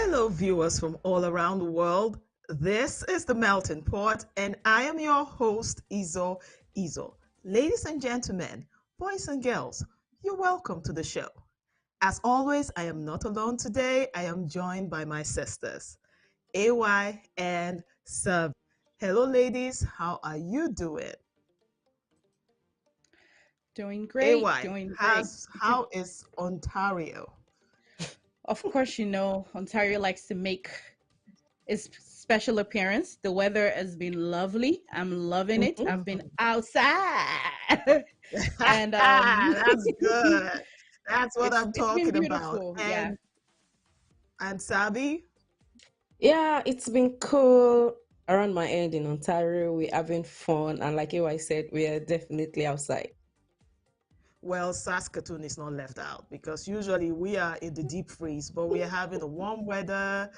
Hello, viewers from all around the world. This is the Melting Pot, and I am your host, Izo. Ladies and gentlemen, boys and girls, you're welcome to the show. As always, I am not alone today. I am joined by my sisters, AY and Sub. Hello, ladies. How are you doing? Doing great, AY, doing great. how is Ontario? Of course, Ontario likes to make its special appearance. The weather has been lovely. I'm loving it. I've been outside. and That's good. That's what I'm it's been talking about. beautiful. Yeah. And Sabi, Yeah, it's been cool around my end in Ontario. We're having fun, and like I said, we are definitely outside. well, Saskatoon is not left out because usually we are in the deep freeze, but we are having the warm weather.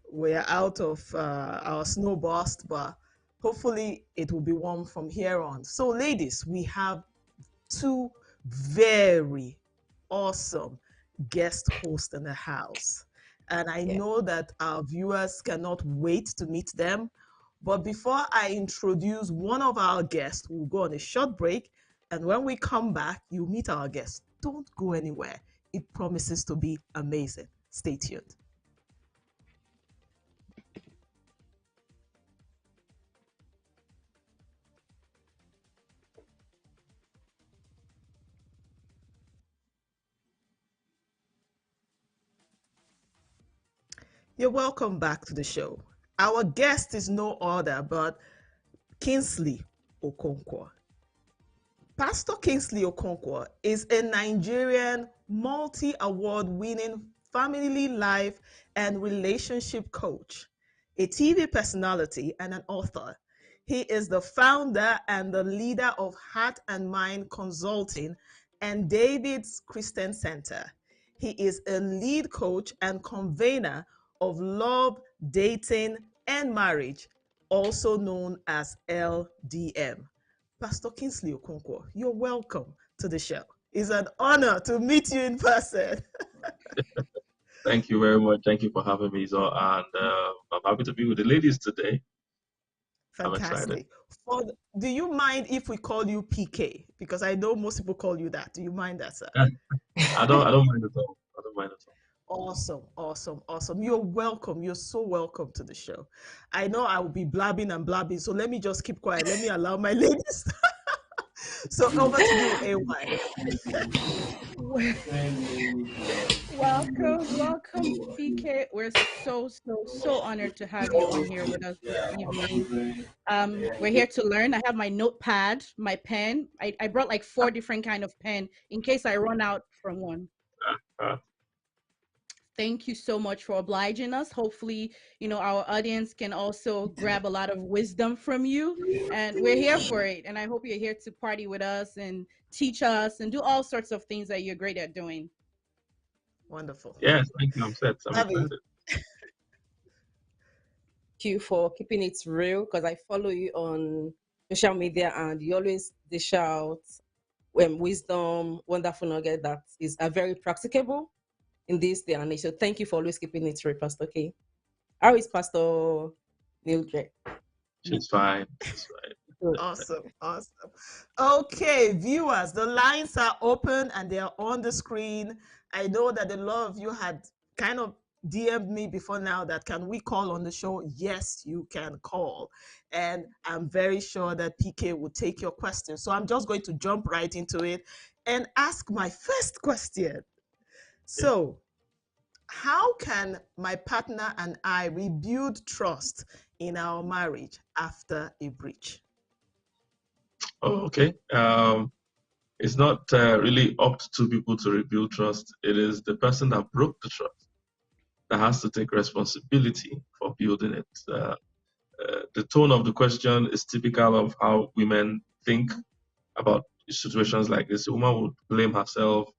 We're out of our snow burst, but hopefully it will be warm from here on. So, ladies, we have two very awesome guest hosts in the house. And I Yeah. know that our viewers cannot wait to meet them. But before I introduce one of our guests, we'll go on a short break. And when we come back, you'll meet our guests. Don't go anywhere. It promises to be amazing. Stay tuned. You're welcome back to the show. Our guest is no other but Kingsley Okonkwo. Pastor Kingsley Okonkwo is a Nigerian multi-award winning family life and relationship coach, a TV personality, and an author. He is the founder and the leader of Heart and Mind Consulting and David's Christian Center. He is a lead coach and convener of Love, Dating, and Marriage, also known as LDM. Pastor Kingsley Okonkwo, you're welcome to the show. It's an honor to meet you in person. Thank you very much. Thank you for having me, Zo. And I'm happy to be with the ladies today. I'm excited. Fantastic. Do you mind if we call you PK? Because I know most people call you that. Do you mind that, sir? I don't mind at all. I don't mind at all. Awesome, awesome, awesome. You're welcome. You're so welcome to the show. I know I will be blabbing and blabbing, so let me just keep quiet. Let me allow my ladies. So over to you, AY. Welcome, PK. We're so honored to have you on here with us this evening. We're here to learn. I have my notepad, my pen. I brought like 4 different kind of pen in case I run out from one. Uh, Thank you so much for obliging us. Hopefully, our audience can also grab a lot of wisdom from you. And we're here for it. And I hope you're here to party with us and teach us and do all sorts of things that you're great at doing. Wonderful. yes, thank you. I'm set. I'm Abby, excited. Thank you for keeping it real because I follow you on social media and you always dish out wisdom, wonderful nugget that is very practicable in this day and age. So thank you for always keeping it real, Pastor K. How is Pastor Mildred? She's fine. She's fine. Good. awesome, awesome. Okay, viewers, the lines are open and they are on the screen. I know that a lot of you had kind of DM'd me before now that can we call on the show? Yes, you can call. And I'm very sure that PK will take your question. So I'm just going to jump right into it and ask my first question. So, how can my partner and I rebuild trust in our marriage after a breach? Oh, okay. It's not really up to two people to rebuild trust. It is the person that broke the trust that has to take responsibility for building it. The tone of the question is typical of how women think about situations like this. A woman would blame herself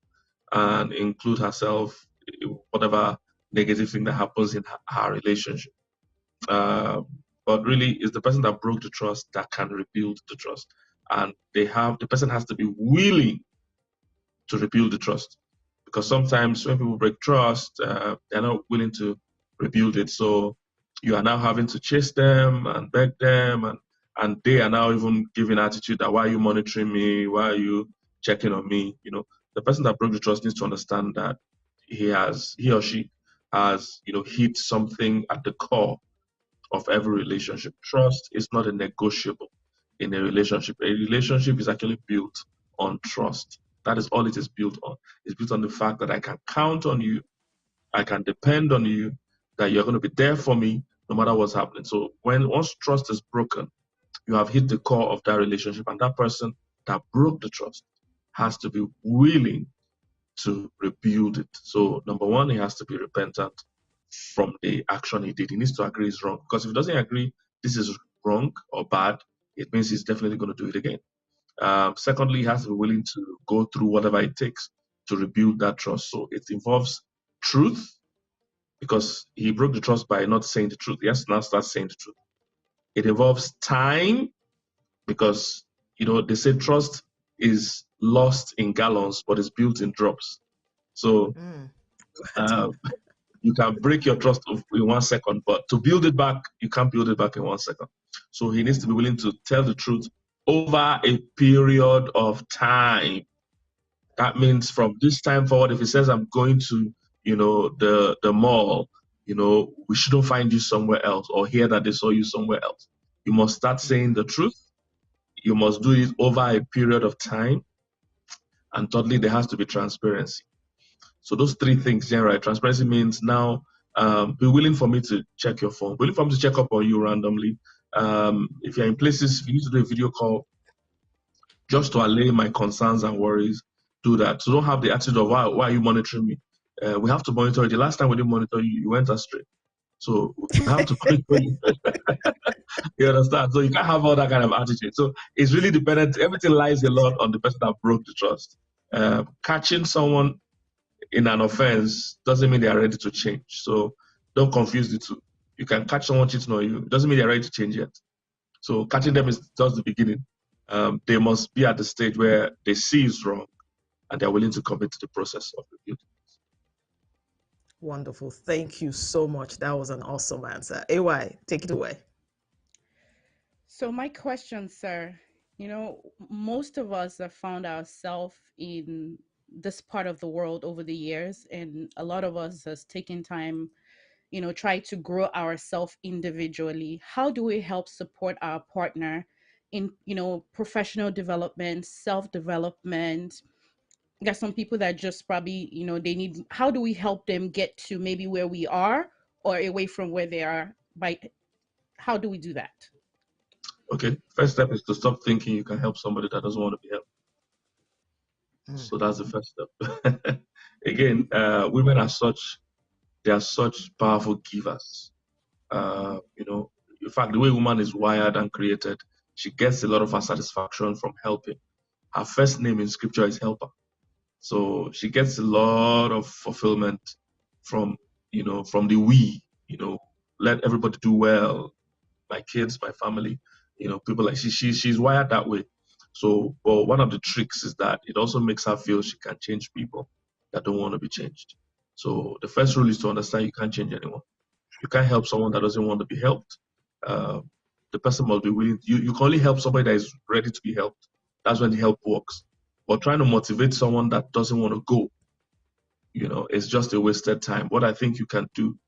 and include herself in whatever negative thing that happens in her relationship. Uh, but really, it's the person that broke the trust that can rebuild the trust, and the person has to be willing to rebuild the trust. Because sometimes when people break trust, they're not willing to rebuild it. So you are now having to chase them and beg them, and they are now even giving attitude that, why are you monitoring me? Why are you checking on me? You know, the person that broke the trust needs to understand that he or she has, you know, hit something at the core of every relationship. Trust is not a negotiable in a relationship. A relationship is actually built on trust. That is all it is built on. It's built on the fact that I can count on you, I can depend on you, that you're going to be there for me no matter what's happening. So once trust is broken, you have hit the core of that relationship, and that person that broke the trust has to be willing to rebuild it. So number one, he has to be repentant from the action he did. He needs to agree it's wrong, because if he doesn't agree this is wrong or bad, it means he's definitely going to do it again. Secondly, he has to be willing to go through whatever it takes to rebuild that trust. So it involves truth, because he broke the trust by not saying the truth. He has to now start saying the truth. It involves time, because, you know, they say trust is lost in gallons, but it's built in drops. So you can break your trust in 1 second, but to build it back, you can't build it back in 1 second. So he needs to be willing to tell the truth over a period of time. That means from this time forward, if he says, I'm going to, you know, the mall, you know, we shouldn't find you somewhere else, or hear that they saw you somewhere else. You must start saying the truth. You must do it over a period of time. And thirdly, there has to be transparency. So those three things, generally, transparency means now be willing for me to check your phone, willing for me to check up on you randomly. If you're in places, if you need to do a video call, just to allay my concerns and worries, do that. So don't have the attitude of, why are you monitoring me? We have to monitor you. The last time we didn't monitor you, you went astray. So we have to monitor you. You understand? So you can't have all that kind of attitude. So it's really dependent. Everything lies a lot on the person that broke the trust. Catching someone in an offense doesn't mean they are ready to change. So don't confuse the two. You can catch someone cheating on you. It doesn't mean they're ready to change yet. So catching them is just the beginning. They must be at the stage where they see it's wrong and they're willing to commit to the process of rebuilding. Wonderful. Thank you so much. That was an awesome answer. AY, take it away. So my question, sir, you know, most of us have found ourselves in this part of the world over the years, and a lot of us has taken time, you know, try to grow ourselves individually. How do we help support our partner in, you know, professional development, self-development? Got some people that just probably, you know, they need, how do we help them get to maybe where we are or away from where they are? By how do we do that? Okay, first step is to stop thinking you can help somebody that doesn't want to be helped. So that's the first step. Again, women are they are such powerful givers. You know, in fact, the way woman is wired and created, she gets a lot of her satisfaction from helping. Her first name in scripture is helper. So she gets a lot of fulfillment from, you know, from the we, you know, let everybody do well, my kids, my family, you know, people like she's wired that way. So, but one of the tricks is that it also makes her feel she can change people that don't want to be changed. So the first rule is to understand you can't change anyone. You can't help someone that doesn't want to be helped. The person must be willing. You can only help somebody that is ready to be helped. That's when the help works. But trying to motivate someone that doesn't want to go, you know, it's just a wasted time. What I think you can do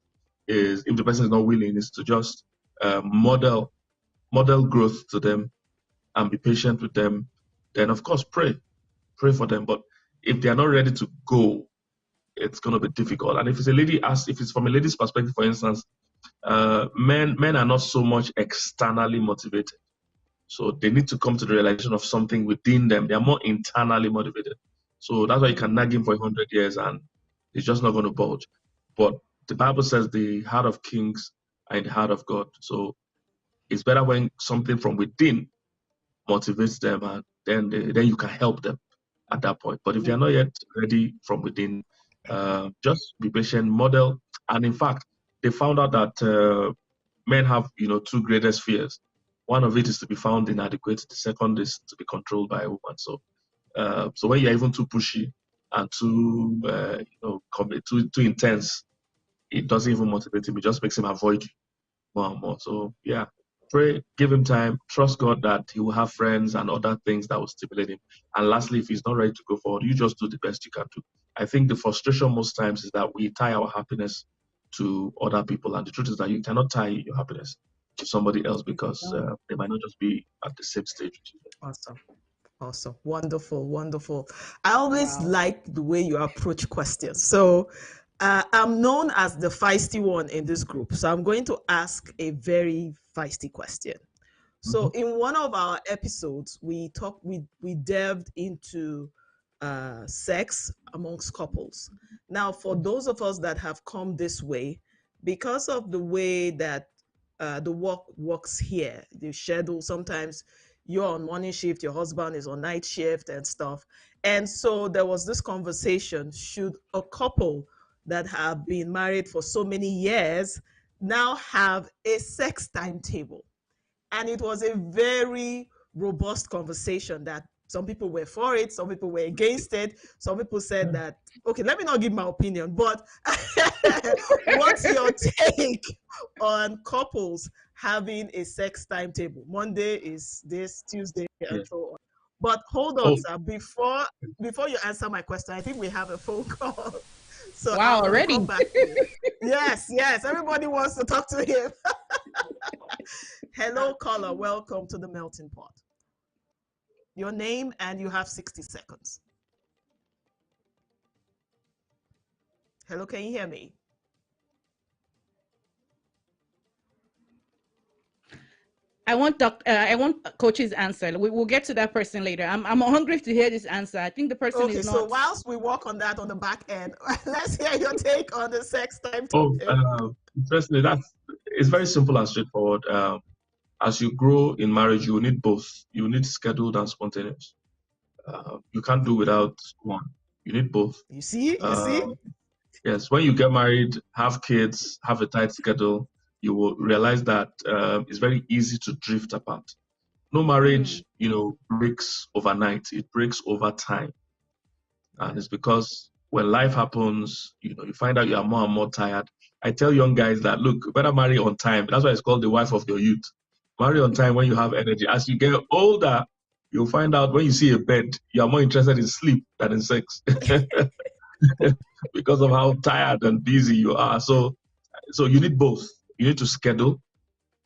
is, if the person is not willing, is to just model growth to them and be patient with them. Then of course pray for them. But if they are not ready to go, it's going to be difficult. And if it's a lady, if it's from a lady's perspective, for instance, men are not so much externally motivated. So they need to come to the realization of something within them. They are more internally motivated. So that's why you can nag him for 100 years and it's just not going to budge. But the Bible says the heart of kings are in the heart of God. So it's better when something from within motivates them, and then you can help them at that point. But if they're not yet ready from within, just be patient, model. And in fact, they found out that men have, you know, two greatest fears. One of it is to be found inadequate. The second is to be controlled by a woman. So, so when you're even too pushy and too, you know, too intense, it doesn't even motivate him. It just makes him avoid you more and more. So yeah, pray, give him time, trust God that he will have friends and other things that will stimulate him. And lastly, if he's not ready to go forward, you just do the best you can do. I think the frustration most times is that we tie our happiness to other people, and the truth is that you cannot tie your happiness to somebody else because they might not just be at the same stage. Awesome. Awesome. Wonderful. Wonderful. I always like the way you approach questions. So I'm known as the feisty one in this group. So I'm going to ask a very feisty question. So in one of our episodes, we delved into sex amongst couples. Now, for those of us that have come this way, because of the way that the work works here, the schedule, sometimes you're on morning shift, your husband is on night shift and stuff. And so there was this conversation, should a couple that have been married for so many years now have a sex timetable? And it was a very robust conversation that some people were for it, some people were against it. Some people said that, okay, let me not give my opinion, but what's your take on couples having a sex timetable? Monday is this, Tuesday, and so on. But hold on, sir. Before you answer my question, I think we have a phone call. So wow, already? Come back to you. Yes, everybody wants to talk to him. Hello, caller. Welcome to the Melting Pot. Your name, and you have 60 seconds. Hello, can you hear me? I want coach's answer. We'll get to that person later. I'm hungry to hear this answer. I think the person is not. Okay, so whilst we work on that on the back end, let's hear your take on the sex timetable. Firstly, it's very simple and straightforward. As you grow in marriage, you need both. You need scheduled and spontaneous. You can't do without one. You need both. You see? Yes, when you get married, have kids, have a tight schedule, you will realize that it's very easy to drift apart. No marriage, breaks overnight. It breaks over time. And it's because when life happens, you find out you are more and more tired. I tell young guys that, look, you better marry on time. That's why it's called the wife of your youth. Marry on time when you have energy. As you get older, you'll find out when you see a bed, you are more interested in sleep than in sex because of how tired and busy you are. So you need both. You need to schedule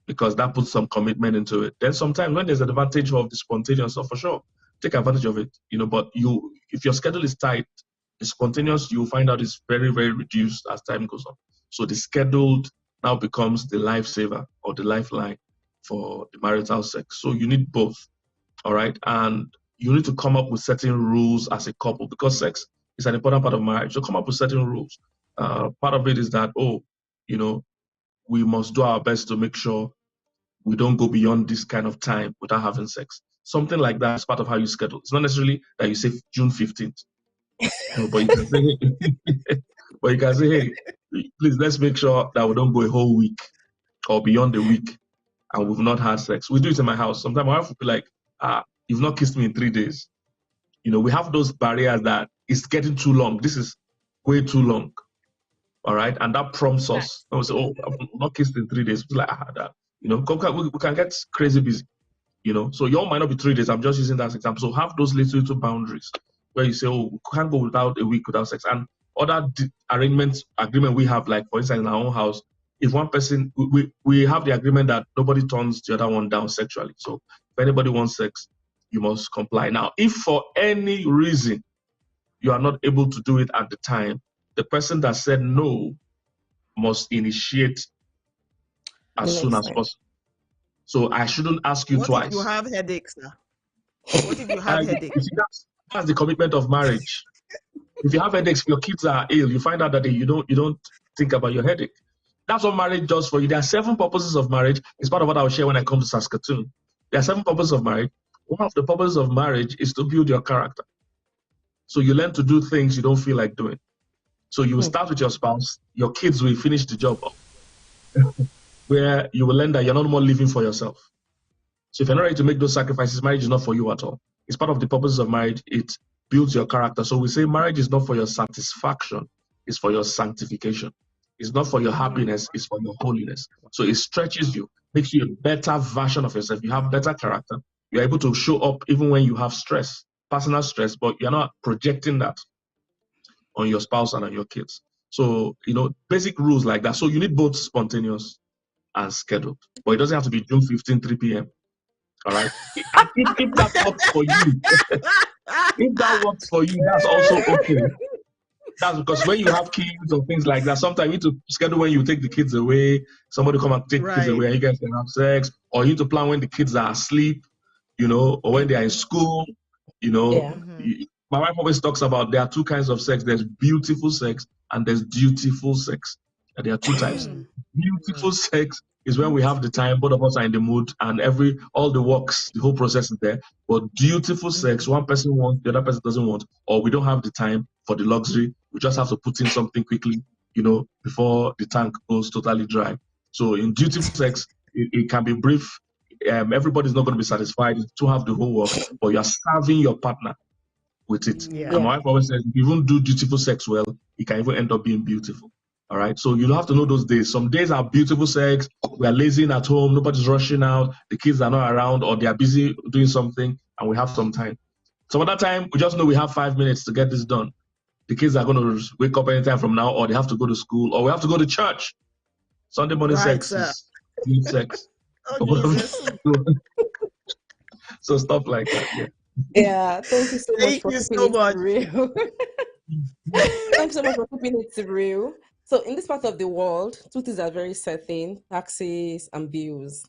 because that puts some commitment into it. Then sometimes when there's an advantage of the spontaneous stuff, for sure, take advantage of it. But if your schedule is tight, the spontaneous, you'll find out it's very, very reduced as time goes on. So the scheduled now becomes the lifesaver or the lifeline for the marital sex. So you need both, all right? And you need to come up with certain rules as a couple because sex is an important part of marriage. So come up with certain rules. Part of it is that, we must do our best to make sure we don't go beyond this kind of time without having sex. Something like that is part of how you schedule. It's not necessarily that you say June 15th, but you can say, hey, please, let's make sure that we don't go a whole week or beyond a week and we've not had sex. We do it in my house. Sometimes my wife will be like, you've not kissed me in 3 days. We have those barriers that it's getting too long. This is way too long. All right. And that prompts us. I will say, I've not kissed in 3 days. It's like, that. We can get crazy busy. So yours might not be 3 days. I'm just using that as an example. So have those little boundaries where you say, we can't go without a week without sex. And other agreement we have, like for instance, in our own house, if one person, we have the agreement that nobody turns the other one down sexually. So if anybody wants sex, you must comply. Now, if for any reason you are not able to do it at the time, the person that said no must initiate as soon as possible. So I shouldn't ask you twice. What if you have headaches now? What if you have headaches? That's the commitment of marriage. If you have headaches, if your kids are ill, you find out that you don't think about your headache. That's what marriage does for you. There are 7 purposes of marriage. It's part of what I'll share when I come to Saskatoon. There are 7 purposes of marriage. One of the purposes of marriage is to build your character. So you learn to do things you don't feel like doing. So you will start with your spouse. Your kids will finish the job where you will learn that you're not more living for yourself. So if you're not ready to make those sacrifices, marriage is not for you at all. It's part of the purposes of marriage. It builds your character. So we say marriage is not for your satisfaction. It's for your sanctification. It's not for your happiness, it's for your holiness. So it stretches you, makes you a better version of yourself. You have better character. You're able to show up even when you have stress, personal stress, but you're not projecting that on your spouse and on your kids. So, basic rules like that. So you need both spontaneous and scheduled. But it doesn't have to be June 15, 3 p.m. All right. And if that works for you, if that works for you, that's also okay. That's because when you have kids or things like that, sometimes you need to schedule when you take the kids away, somebody come and take kids away, and you guys can have sex, or you need to plan when the kids are asleep, or when they are in school, Yeah. My wife always talks about there are two kinds of sex. There's beautiful sex and there's dutiful sex. And there are two types. Beautiful sex is when we have the time, both of us are in the mood, and all the works, the whole process is there. But dutiful sex, one person wants, the other person doesn't want, or we don't have the time for the luxury. We just have to put in something quickly, before the tank goes totally dry. So in dutiful sex, it can be brief. Everybody's not going to be satisfied to have the whole work, but you're serving your partner with it. Yeah. And my wife always says, if you even do dutiful sex well, it can even end up being beautiful. All right. So you'll have to know those days. Some days are beautiful sex. We are lazy at home. Nobody's rushing out. The kids are not around, or they are busy doing something, and we have some time. Some other time, we just know we have 5 minutes to get this done. The kids are going to wake up anytime from now, or they have to go to school, or we have to go to church. Sunday morning sex is good sex. So stuff like that. Yeah. Yeah, thank you so much for keeping much. it real. Thank you so much for keeping it real. So in this part of the world, two things are very certain: taxes and bills.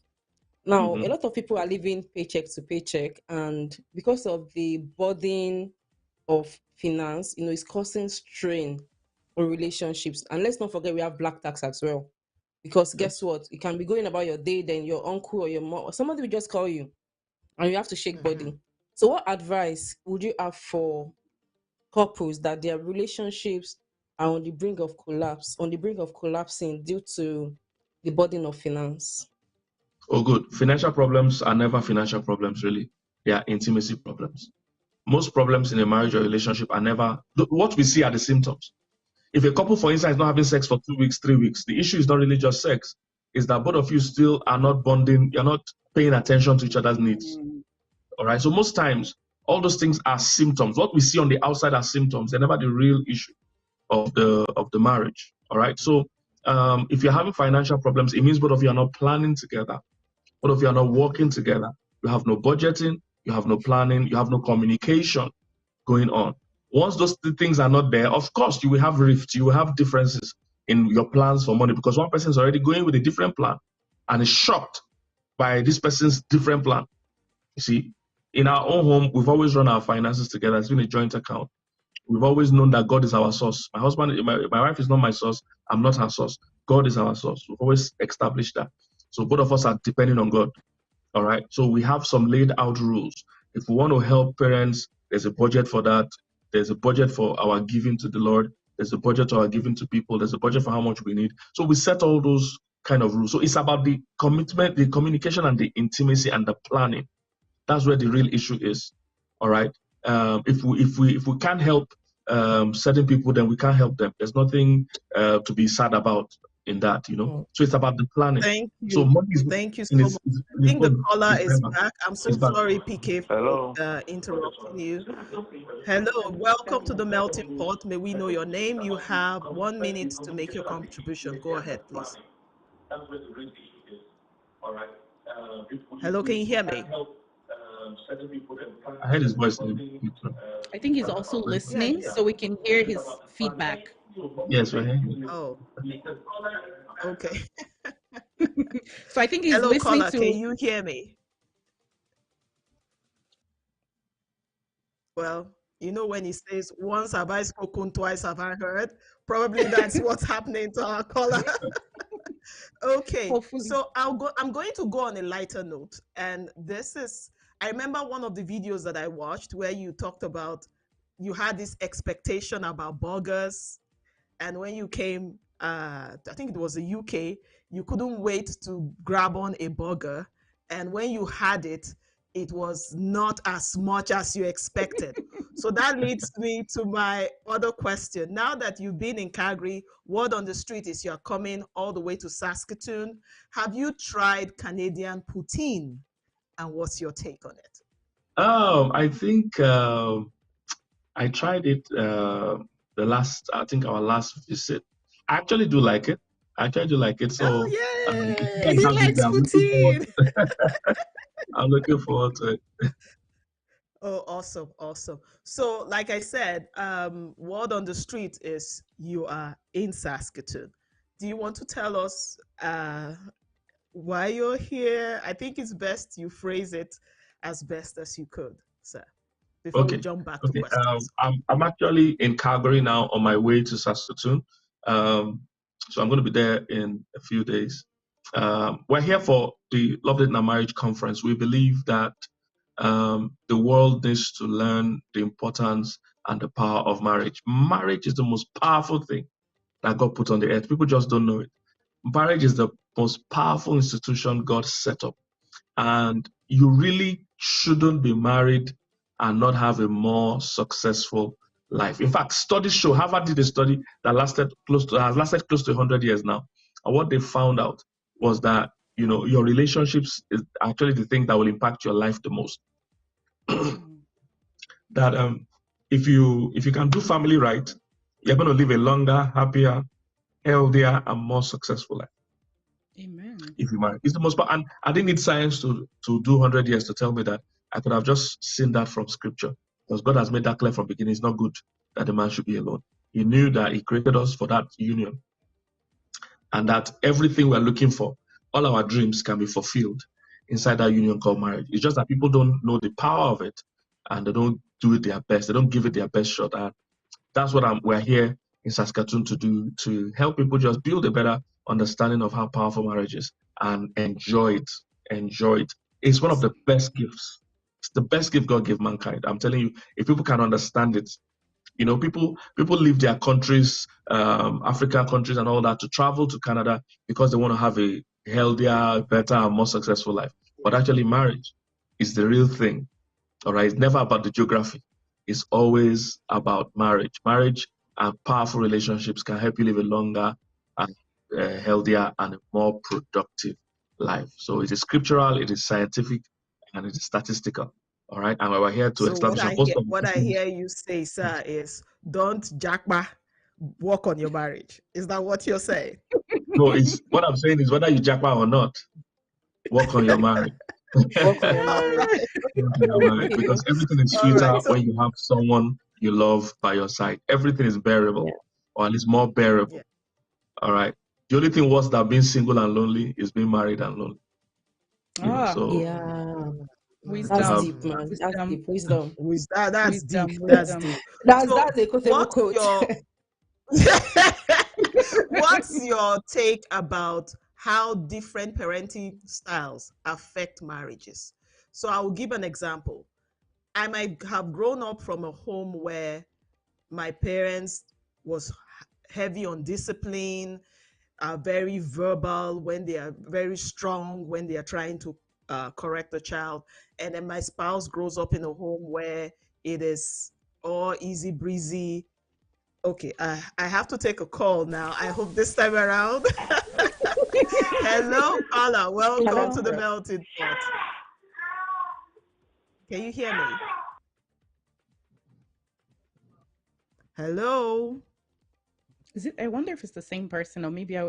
Now, a lot of people are living paycheck to paycheck, and because of the burden of finance, it's causing strain on relationships. And let's not forget we have black tax as well. Because guess what? You can be going about your day, then your uncle or your mom or somebody will just call you and you have to shake body. So what advice would you have for couples that their relationships are on the brink of collapsing due to the burden of finance? Oh, good. Financial problems are never financial problems, really. They are intimacy problems. Most problems in a marriage or relationship are never, what we see are the symptoms. If a couple, for instance, is not having sex for 2 weeks, 3 weeks, the issue is not really just sex. It's that both of you still are not bonding, you're not paying attention to each other's needs. All right. So most times, all those things are symptoms. What we see on the outside are symptoms. They're never the real issue of the marriage. All right. So if you're having financial problems, it means both of you are not planning together. Both of you are not working together. You have no budgeting, you have no planning, you have no communication going on. Once those things are not there, of course, you will have rifts, you will have differences in your plans for money, because one person is already going with a different plan and is shocked by this person's different plan. You see, in our own home, we've always run our finances together. It's been a joint account. We've always known that God is our source. My husband, my wife is not my source. I'm not her source. God is our source. We've always established that. So both of us are depending on God. All right. So we have some laid out rules. If we want to help parents, there's a budget for that. There's a budget for our giving to the Lord. There's a budget for our giving to people. There's a budget for how much we need. So we set all those kind of rules. So it's about the commitment, the communication, and the intimacy and the planning. That's where the real issue is. All right. If we can't help certain people, then we can't help them. There's nothing to be sad about in that, So it's about the planning. Thank you. So money is, Thank you so much. I think the caller is back. I'm so sorry, PK, for interrupting you. Hello, welcome to the melting pot. May we know your name? You have 1 minute to make your contribution. Go ahead, please. Hello, can you hear me? I heard his voice. I think he's also listening, so we can hear his feedback. Yes, we're hearing. Oh, okay. So I think he's Hello, listening caller, to. can you hear me? Well, when he says, once have I spoken, twice have I heard, probably that's what's happening to our caller. Okay, Hopefully. so I'm going to go on a lighter note. And I remember one of the videos that I watched where you talked about, you had this expectation about burgers. And when you came, I think it was the UK, you couldn't wait to grab on a burger. And when you had it, it was not as much as you expected. So that leads me to my other question. Now that you've been in Calgary, word on the street is you're coming all the way to Saskatoon. Have you tried Canadian poutine? And what's your take on it? I think I tried it our last visit. I actually do like it. I actually do like it. So Oh, if you yeah. guys He have it, likes I'm looking forward. poutine. I'm looking forward to it. Oh, awesome, awesome. So, like I said, word on the street is you are in Saskatoon. Do you want to tell us why you're here? I think it's best you phrase it as best as you could, sir, before we Okay. jump back to Okay. questions. I'm actually in Calgary now on my way to Saskatoon. Um, so I'm going to be there in a few days. We're here for the Love It in a Marriage conference. We believe that the world needs to learn the importance and the power of marriage. Marriage is the most powerful thing that God put on the earth. People just don't know it. Marriage is the most powerful institution God set up. And you really shouldn't be married and not have a more successful life. In fact, studies show, Harvard did a study that has lasted close to 100 years now. And what they found out was that, your relationships is actually the thing that will impact your life the most. That if you can do family right, you're going to live a longer, happier, healthier, and more successful life. Amen. If you marry, it's the most. And I didn't need science to do 100 years to tell me that. I could have just seen that from Scripture, because God has made that clear from the beginning. It's not good that the man should be alone. He knew that He created us for that union, and that everything we're looking for, all our dreams, can be fulfilled inside that union called marriage. It's just that people don't know the power of it, and they don't do it their best. They don't give it their best shot. And that's what we're here in Saskatoon to do, to help people just build a better understanding of how powerful marriage is and enjoy it. Enjoy it. It's one of the best gifts. It's the best gift God gave mankind. I'm telling you, if people can understand it, people leave their countries, African countries and all that, to travel to Canada because they want to have a healthier, better, and more successful life. But actually, marriage is the real thing. All right, it's never about the geography. It's always about marriage. Marriage and powerful relationships can help you live a longer and healthier and a more productive life. So it is scriptural, it is scientific, and it is statistical. All right, and we're here to So establish and most of what I hear you say, sir, is don't jackba, work on your marriage. Is that what you're saying? No, it's what I'm saying is whether you jackpot or not, work on your marriage. Work on your marriage. Because everything is All sweeter right. So, when you have someone you love by your side. Everything is bearable, or at least more bearable. Yeah. All right. The only thing worse than being single and lonely is being married and lonely. So Yeah. Wisdom. That's deep, man. That's Wisdom. deep. Wisdom. That's Wisdom. deep. That's Wisdom. deep. That's So a quotable quote. what's your take about how different parenting styles affect marriages? So I will give an example. I might have grown up from a home where my parents was heavy on discipline, are very verbal when they are very strong when they are trying to correct a child, and then my spouse grows up in a home where it is all easy breezy. Okay, I have to take a call now. I hope this time around. Hello, Paula. Welcome Hello. to the melting pot. Can you hear me? Hello. Is it? I wonder if it's the same person, or maybe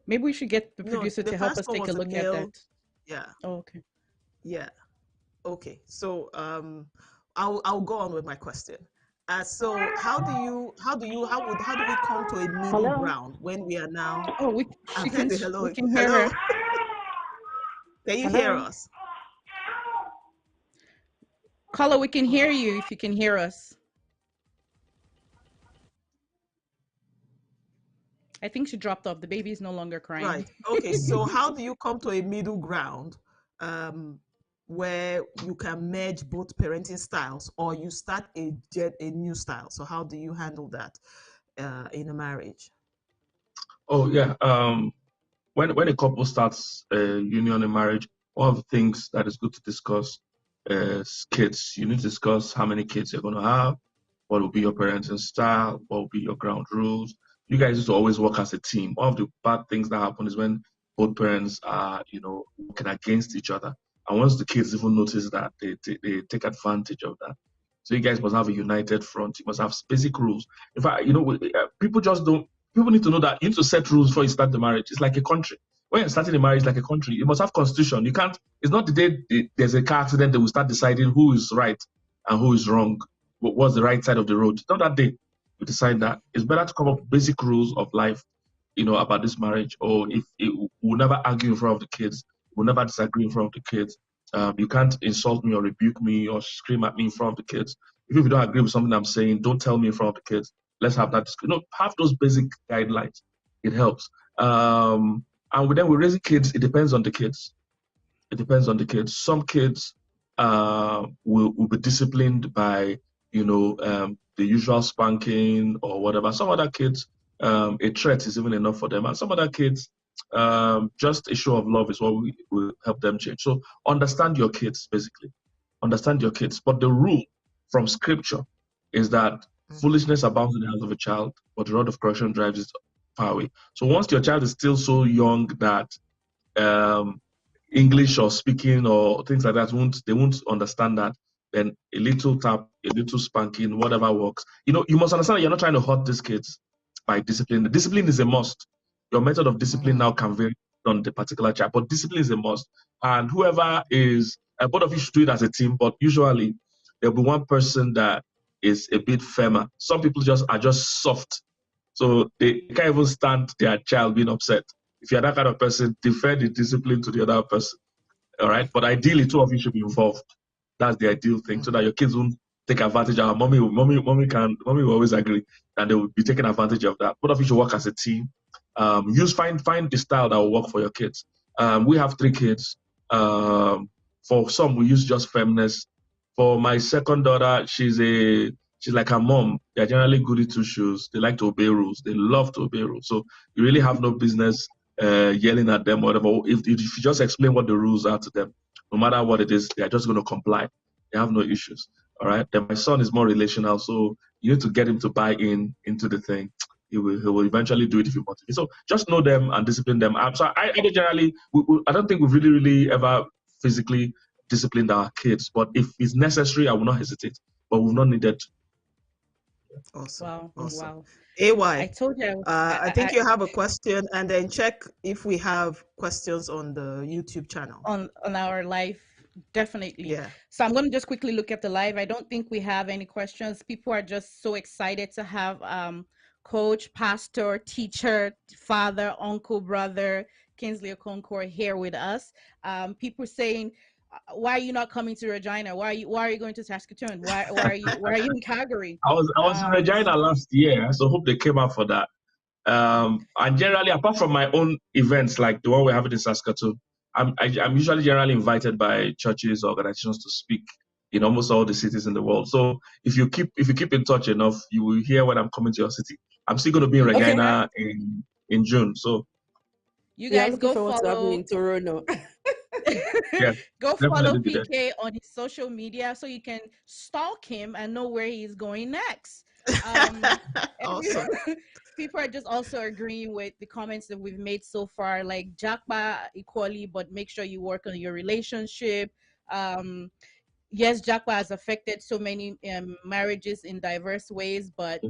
we should get the No, producer the to help first us one take a was a look at male. that. Yeah, Oh, okay. yeah. Okay. So I'll go on with my question. So how do we come to a middle Hello. ground when we are now? Oh, we I've heard the we hello. can hear Hello. her. Can you hear Hello. us? Caller, we can hear you if you can hear us. I think she dropped off. The baby is no longer crying. Right. Okay. So how do you come to a middle ground where you can merge both parenting styles, or you start a new style? So how do you handle that in a marriage? Oh yeah. When a couple starts a union in marriage, one of the things that is good to discuss kids. You need to discuss how many kids you're going to have, what will be your parenting style, what will be your ground rules. You guys used to always work as a team. One of the bad things that happen is when both parents are, working against each other. And once the kids even notice that, they take advantage of that. So you guys must have a united front. You must have basic rules. In fact, people just don't. People need to know that you need to set rules before you start the marriage. It's like a country. When you're starting a marriage, like a country, you must have constitution. You can't. It's not the day there's a car accident that we start deciding who is right and who is wrong. What's the right side of the road? Not that day we decide that. It's better to come up with basic rules of life, about this marriage. Or if we'll never argue in front of the kids, we'll never disagree in front of the kids. You can't insult me or rebuke me or scream at me in front of the kids. If you don't agree with something I'm saying, don't tell me in front of the kids. Let's have that discussion. Have those basic guidelines. It helps. And then we're raising kids. It depends on the kids. It depends on the kids. Some kids will be disciplined by the usual spanking or whatever. Some other kids, a threat is even enough for them, and some other kids, just a show of love is what will help them change. So understand your kids, basically. Understand your kids. But the rule from scripture is that foolishness abounds in the hands of a child, but the rod of correction drives it far away. So once your child is still so young that English or speaking or things like that they won't understand that, then a little tap, a little spanking, whatever works. You must understand that you're not trying to hurt these kids by discipline. The discipline is a must. Your method of discipline now can vary on the particular child, but discipline is a must. And whoever is, both of you should do it as a team, but usually there'll be one person that is a bit firmer. Some people are just soft, so they can't even stand their child being upset. If you're that kind of person, defer the discipline to the other person. All right. But ideally, two of you should be involved. That's the ideal thing, so that your kids won't take advantage of. Mommy will always agree, and they will be taking advantage of that. Both of you should work as a team. Find the style that will work for your kids. We have 3 kids. For some, we use just firmness. For my second daughter, she's like her mom. They're generally goody two shoes. They like to obey rules. They love to obey rules. So you really have no business yelling at them or whatever. If you just explain what the rules are to them, no matter what it is, they're just going to comply. They have no issues. All right. Then my son is more relational, so you need to get him to buy into the thing. He will eventually do it if you want to. So just know them and discipline them. So I generally, I don't think we've really ever physically disciplined our kids, but if it's necessary, I will not hesitate. But we've not needed to. Awesome. Wow. Awesome. Wow. AY, I told you. I think you have a question, and then check if we have questions on the YouTube channel. On our live, definitely. Yeah. So I'm going to just quickly look at the live. I don't think we have any questions. People are just so excited to have coach, pastor, teacher, father, uncle, brother Kingsley Okonkwo here with us. People saying, why are you not coming to Regina? Why are you going to Saskatoon? Why are you in Calgary? I was in Regina last year, so hope they came out for that. And generally, apart from my own events like the one we're having in Saskatoon, I'm usually generally invited by churches or organizations to speak in almost all the cities in the world. So if you keep in touch enough, you will hear when I'm coming to your city. I'm still going to be in Regina in June. So you guys go follow. To have me in Toronto. Yeah, go follow PK on his social media so you can stalk him and know where he's going next. Awesome. People are just also agreeing with the comments that we've made so far, like Jakba equally, but make sure you work on your relationship. Yes, Jakba has affected so many marriages in diverse ways, but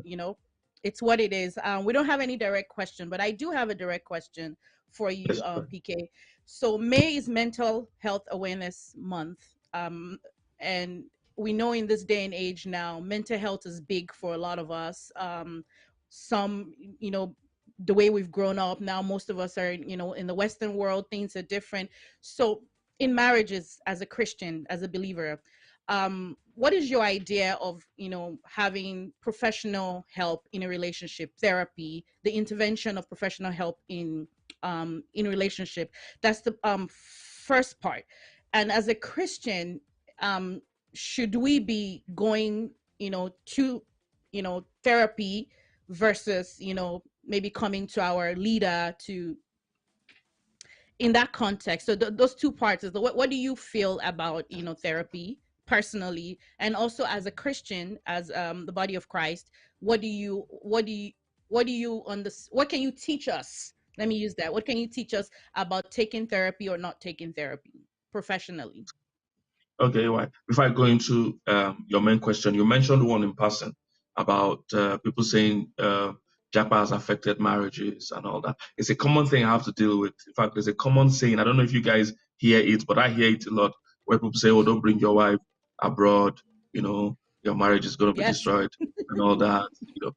it's what it is. We don't have any direct question, but I do have a direct question for you, PK. So May is Mental Health Awareness Month, and we know in this day and age now, mental health is big for a lot of us. Some, the way we've grown up now, most of us are, in the Western world, things are different. So in marriages, as a Christian, as a believer, what is your idea of having professional help in a relationship, therapy, the intervention of professional help in relationship? That's the first part. And as a Christian, should we be going to therapy versus maybe coming to our leader to, in that context? So those two parts is what do you feel about therapy personally, and also as a Christian, as the body of Christ, what can you teach us? Let me use that. What can you teach us about taking therapy or not taking therapy professionally? Okay, right. Before I go into your main question, you mentioned one in passing about people saying Japa has affected marriages and all that. It's a common thing I have to deal with. In fact, there's a common saying. I don't know if you guys hear it, but I hear it a lot where people say, "Oh, don't bring your wife abroad. You know, your marriage is going to be Yes. destroyed and all that." You know,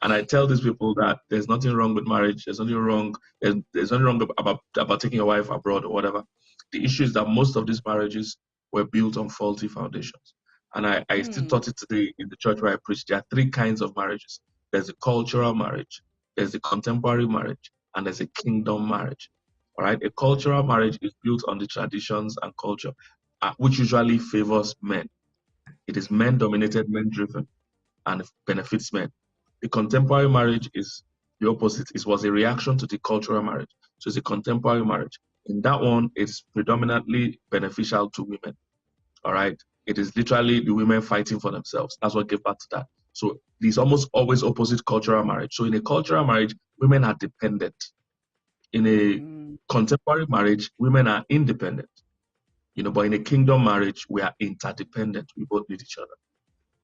and I tell these people that there's nothing wrong with marriage. There's nothing wrong. There's nothing wrong about taking your wife abroad or whatever. The issue is that most of these marriages were built on faulty foundations. And I still taught it today in the church where I preach. There are three kinds of marriages. There's a cultural marriage, there's a contemporary marriage, and there's a kingdom marriage. All right. A cultural marriage is built on the traditions and culture, which usually favors men. It is men dominated, men driven, and benefits men. The contemporary marriage is the opposite. It was a reaction to the cultural marriage. So it's a contemporary marriage. In that one, it's predominantly beneficial to women. All right. It is literally the women fighting for themselves. That's what gave birth to that. So there's almost always opposite cultural marriage. So in a cultural marriage, women are dependent. In a contemporary marriage, women are independent. You know, but in a kingdom marriage, we are interdependent. We both need each other.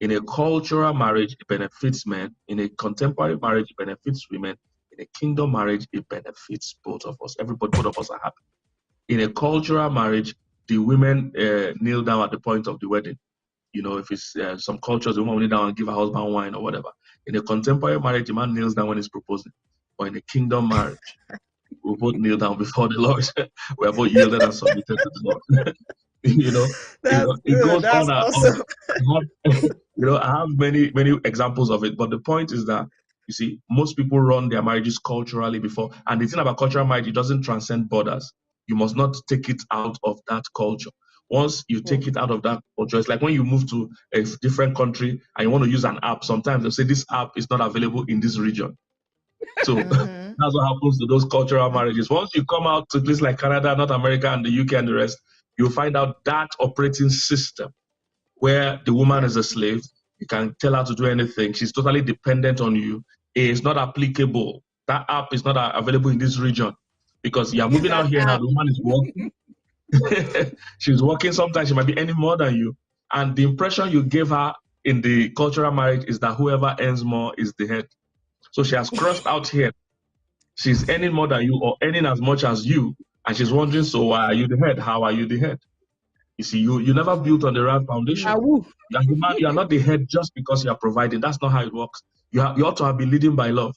In a cultural marriage, it benefits men. In a contemporary marriage, it benefits women. In a kingdom marriage, it benefits both of us. Everybody, both of us are happy. In a cultural marriage, the women kneel down at the point of the wedding. You know, if it's some cultures, the woman will kneel down and give her husband wine or whatever. In a contemporary marriage, the man kneels down when he's proposing. Or in a kingdom marriage, we both kneel down before the Lord. We are both yielded and submitted to the Lord. you know, That's it good. goes That's on and awesome. on. I have many examples of it, but the point is that you see, most people run their marriages culturally before, and the thing about cultural marriage, it doesn't transcend borders. You must not take it out of that culture. Once you take it out of that culture, it's like when you move to a different country and you want to use an app. Sometimes they say this app is not available in this region. So that's what happens to those cultural marriages. Once you come out to places like Canada, North America, and the UK and the rest, you'll find out that operating system where the woman is a slave. You can tell her to do anything. She's totally dependent on you. It's not applicable. That app is not available in this region because you're moving out here now. The woman is working. She's working. Sometimes she might be earning more than you. And the impression you gave her in the cultural marriage is that whoever earns more is the head. So she has crossed out here. She's earning more than you or earning as much as you. And she's wondering, so why are you the head? How are you the head? You see, you never built on the right foundation. As a man, you are not the head just because you are providing. That's not how it works. You ought to have been leading by love.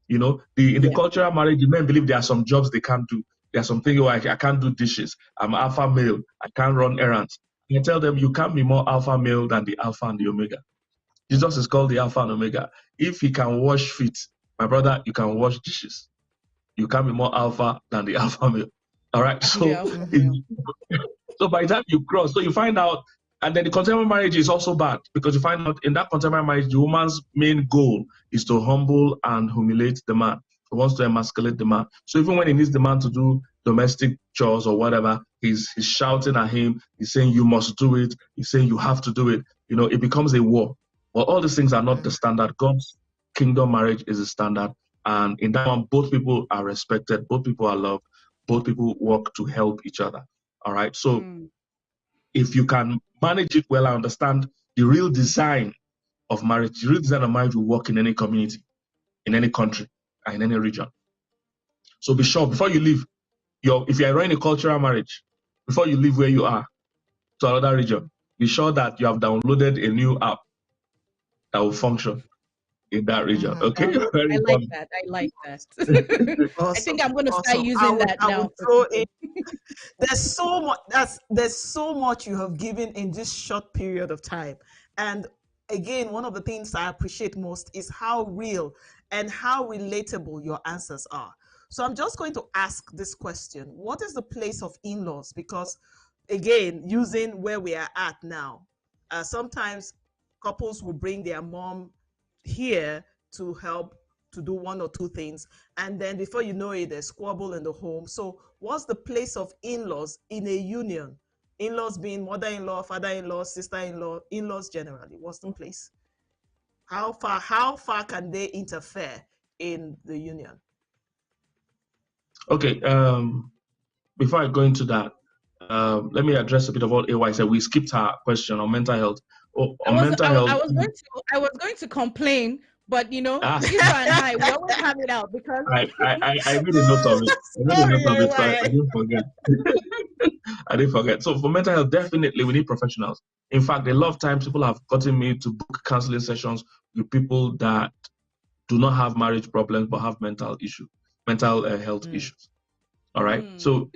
You know, in the cultural marriage, the men believe there are some jobs they can't do. There are some things like I can't do dishes. I'm alpha male. I can't run errands. I tell them you can't be more alpha male than the alpha and the omega. Jesus is called the alpha and omega. If he can wash feet, my brother, you can wash dishes. You can't be more alpha than the alpha male. All right. So so by the time you cross, so you find out, and then the contemporary marriage is also bad because you find out in that contemporary marriage, the woman's main goal is to humble and humiliate the man. She wants to emasculate the man. So even when he needs the man to do domestic chores or whatever, he's shouting at him. He's saying, you must do it. He's saying, you have to do it. You know, it becomes a war. Well, all these things are not the standard. God's kingdom marriage is the standard. And in that one, both people are respected. Both people are loved. Both people work to help each other. All right. So if you can manage it well, I understand the real design of marriage. The real design of marriage will work in any community, in any country, and in any region. So be sure before you leave, if you are running a cultural marriage, before you leave where you are to another region, be sure that you have downloaded a new app that will function in that region. Okay. I like that. I like that. Awesome. I think I'm going to start using that now. I would throw in. There's so much. There's so much you have given in this short period of time, and again, one of the things I appreciate most is how real and how relatable your answers are. So I'm just going to ask this question: what is the place of in-laws? Because again, using where we are at now, sometimes couples will bring their mom here to help to do one or two things, and then before you know it, there's squabble in the home. So what's the place of in-laws in a union? In-laws being mother-in-law, father-in-law, sister-in-law, in-laws generally. What's the place? How far can they interfere in the union? Okay. Before I go into that, let me address a bit of what AY said. We skipped her question on mental health. Oh, on mental health. I was going to complain, but you know, Ah, Ifa and I, we always have it out because I made a note of it. I made a note of it, so I Sorry, didn't forget. I didn't forget. So for mental health, definitely we need professionals. In fact, a lot of times people have gotten me to book counseling sessions with people that do not have marriage problems but have mental health issues. All right. So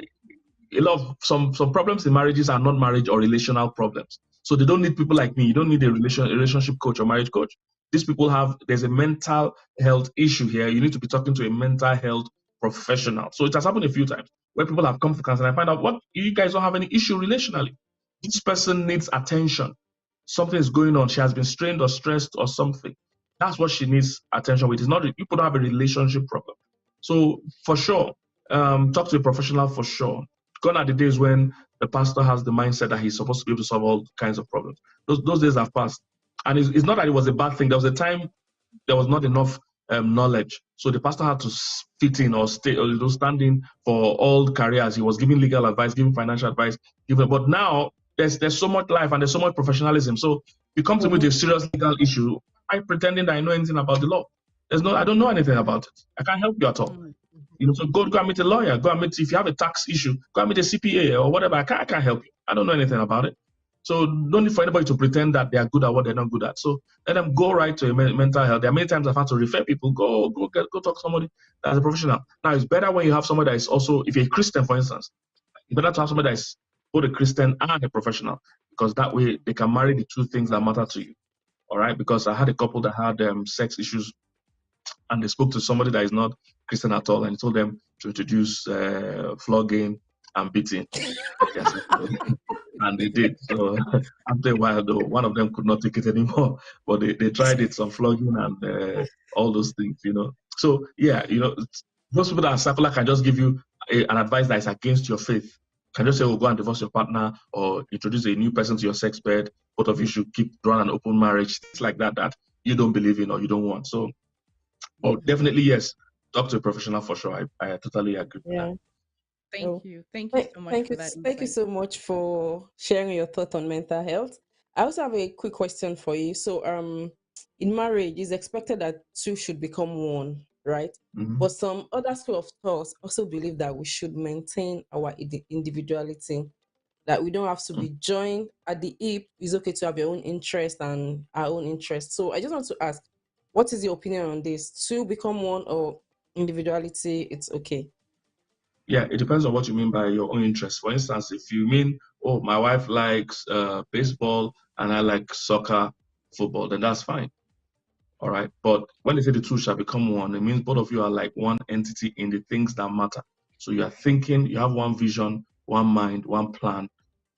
a lot of some problems in marriages are not marriage or relational problems. So they don't need people like me. You don't need a relationship coach or marriage coach. These people there's a mental health issue here. You need to be talking to a mental health professional. So it has happened a few times where people have come for counseling and I find out what you guys don't have any issue relationally. This person needs attention. Something is going on. She has been strained or stressed or something. That's what she needs attention with. It's not people don't have a relationship problem. So for sure, talk to a professional for sure. Gone are the days when the pastor has the mindset that he's supposed to be able to solve all kinds of problems. Those days have passed. And it's not that it was a bad thing. There was a time there was not enough knowledge. So the pastor had to fit in or stay or stand in for all careers. He was giving legal advice, giving financial advice, but now there's so much life and there's so much professionalism. So you come to me with a serious legal issue, I pretending that I know anything about the law. I don't know anything about it. I can't help you at all. So go and meet a lawyer. Go and meet, if you have a tax issue, go and meet a CPA or whatever. I can't help you. I don't know anything about it. So no need for anybody to pretend that they are good at what they're not good at. So let them go right to a mental health. There are many times I've had to refer people, go talk to somebody that's a professional. Now it's better when you have somebody that is also, if you're a Christian, for instance, it's better to have somebody that is both a Christian and a professional, because that way they can marry the two things that matter to you. All right. Because I had a couple that had sex issues and they spoke to somebody that is not Christian at all and told them to introduce flogging and beating. Yes, and they did. So after a while, though, one of them could not take it anymore. But they tried it, some flogging and all those things, So yeah, most people that are secular can just give you an advice that is against your faith. Can just say, "Oh, go and divorce your partner or introduce a new person to your sex bed. Both of you should keep run an open marriage." Things like that you don't believe in or you don't want. So, definitely yes. Talk to a professional for sure. I totally agree with that. Thank you so much for that. Thank you so much for sharing your thought on mental health. I also have a quick question for you. So, in marriage, it's expected that two should become one, right? Mm-hmm. But some other school of thought also believe that we should maintain our individuality, that we don't have to be joined at the hip. It's okay to have your own interest and our own interest. So, I just want to ask, what is your opinion on this? Two become one or individuality? It's okay. Yeah, it depends on what you mean by your own interest. For instance, if you mean, oh, my wife likes baseball and I like soccer, football, then that's fine. All right. But when they say the two shall become one, it means both of you are like one entity in the things that matter. So you are thinking, you have one vision, one mind, one plan,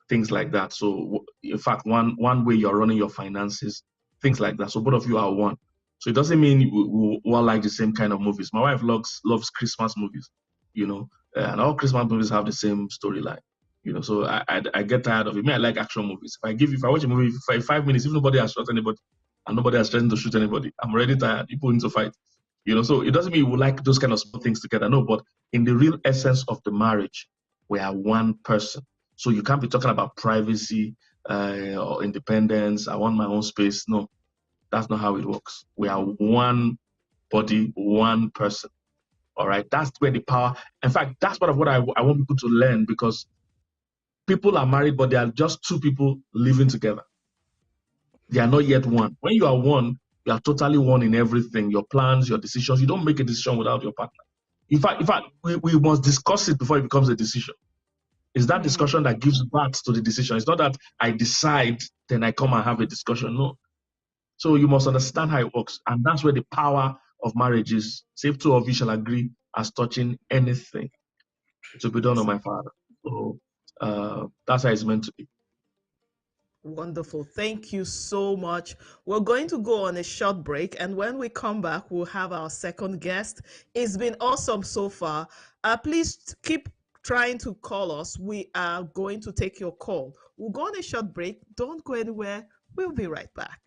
things like that. So in fact, one way you're running your finances, things like that. So both of you are one. So it doesn't mean we all like the same kind of movies. My wife loves Christmas movies, and all Christmas movies have the same storyline. So I get tired of it. I like action movies. If I watch a movie for 5 minutes, if nobody has shot anybody and nobody has threatened to shoot anybody, I'm already tired. People need to fight. So it doesn't mean we like those kind of small things together. No, but in the real essence of the marriage, we are one person. So you can't be talking about privacy or independence. I want my own space. No, that's not how it works. We are one body, one person. All right. That's where the power. In fact, that's what I want people to learn, because people are married, but they are just two people living together. They are not yet one. When you are one, you are totally one in everything. Your plans, your decisions. You don't make a decision without your partner. In fact, we must discuss it before it becomes a decision. It's that discussion that gives birth to the decision. It's not that I decide, then I come and have a discussion. No. So you must understand how it works. And that's where the power of marriage is. Save two of you shall agree as touching anything to be done on my Father. So that's how it's meant to be. Wonderful. Thank you so much. We're going to go on a short break, and when we come back, we'll have our second guest. It's been awesome so far. Please keep trying to call us, we are going to take your call. We'll go on a short break. Don't go anywhere. We'll be right back.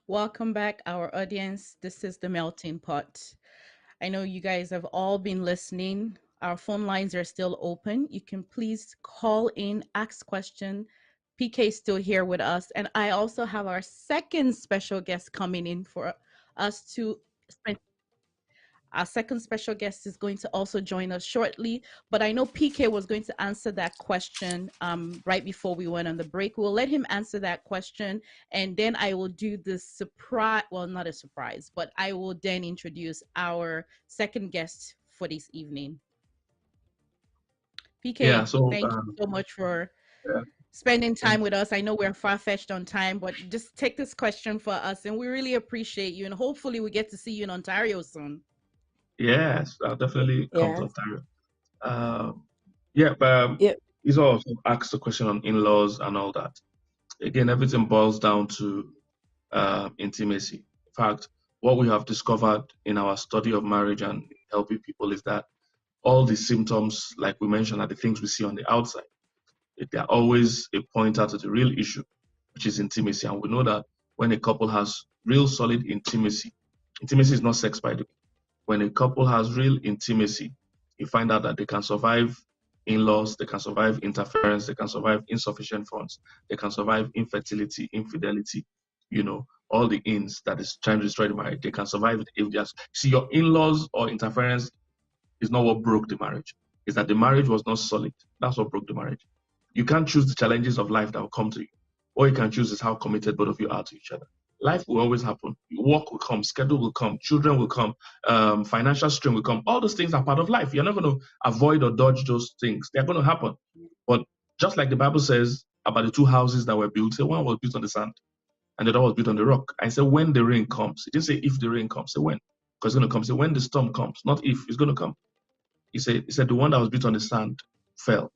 Welcome back, our audience. This is the Melting Pot. I know you guys have all been listening. Our phone lines are still open. You can please call in, ask question. PK is still here with us, and I also have our second special guest coming in for us to spend. Our second special guest is going to also join us shortly, but I know PK was going to answer that question right before we went on the break. We'll let him answer that question, and then I will do the surprise, well, not a surprise, but I will then introduce our second guest for this evening. PK, Yeah, so thank you so much for yeah, spending time thank with us. I know we're far-fetched on time, but just take this question for us, and we really appreciate you, and hopefully we get to see you in Ontario soon. yes, I'll definitely come to Yeah. Ontario. Yeah, but Yeah. he's also asked the question on in-laws and all that. Again, everything boils down to intimacy. In fact, what we have discovered in our study of marriage and helping people is that all the symptoms, like we mentioned, are the things we see on the outside. They're always a pointer to the real issue, which is intimacy. And we know that when a couple has real solid intimacy, intimacy is not sex, by the way. When a couple has real intimacy, you find out that they can survive in-laws, they can survive interference, they can survive insufficient funds, they can survive infertility, infidelity, all the ins that is trying to destroy the marriage. They can survive it if just see your in-laws or interference is not what broke the marriage. It's that the marriage was not solid. That's what broke the marriage. You can't choose the challenges of life that will come to you. All you can choose is how committed both of you are to each other. Life will always happen. Work will come, schedule will come, children will come, financial strain will come. All those things are part of life. You're not going to avoid or dodge those things. They're going to happen. But just like the Bible says about the two houses that were built, one was built on the sand and the other was built on the rock. I said, when the rain comes, it didn't say if the rain comes, say when. Because it's going to come. Say when the storm comes, not if, it's going to come. He said the one that was built on the sand fell,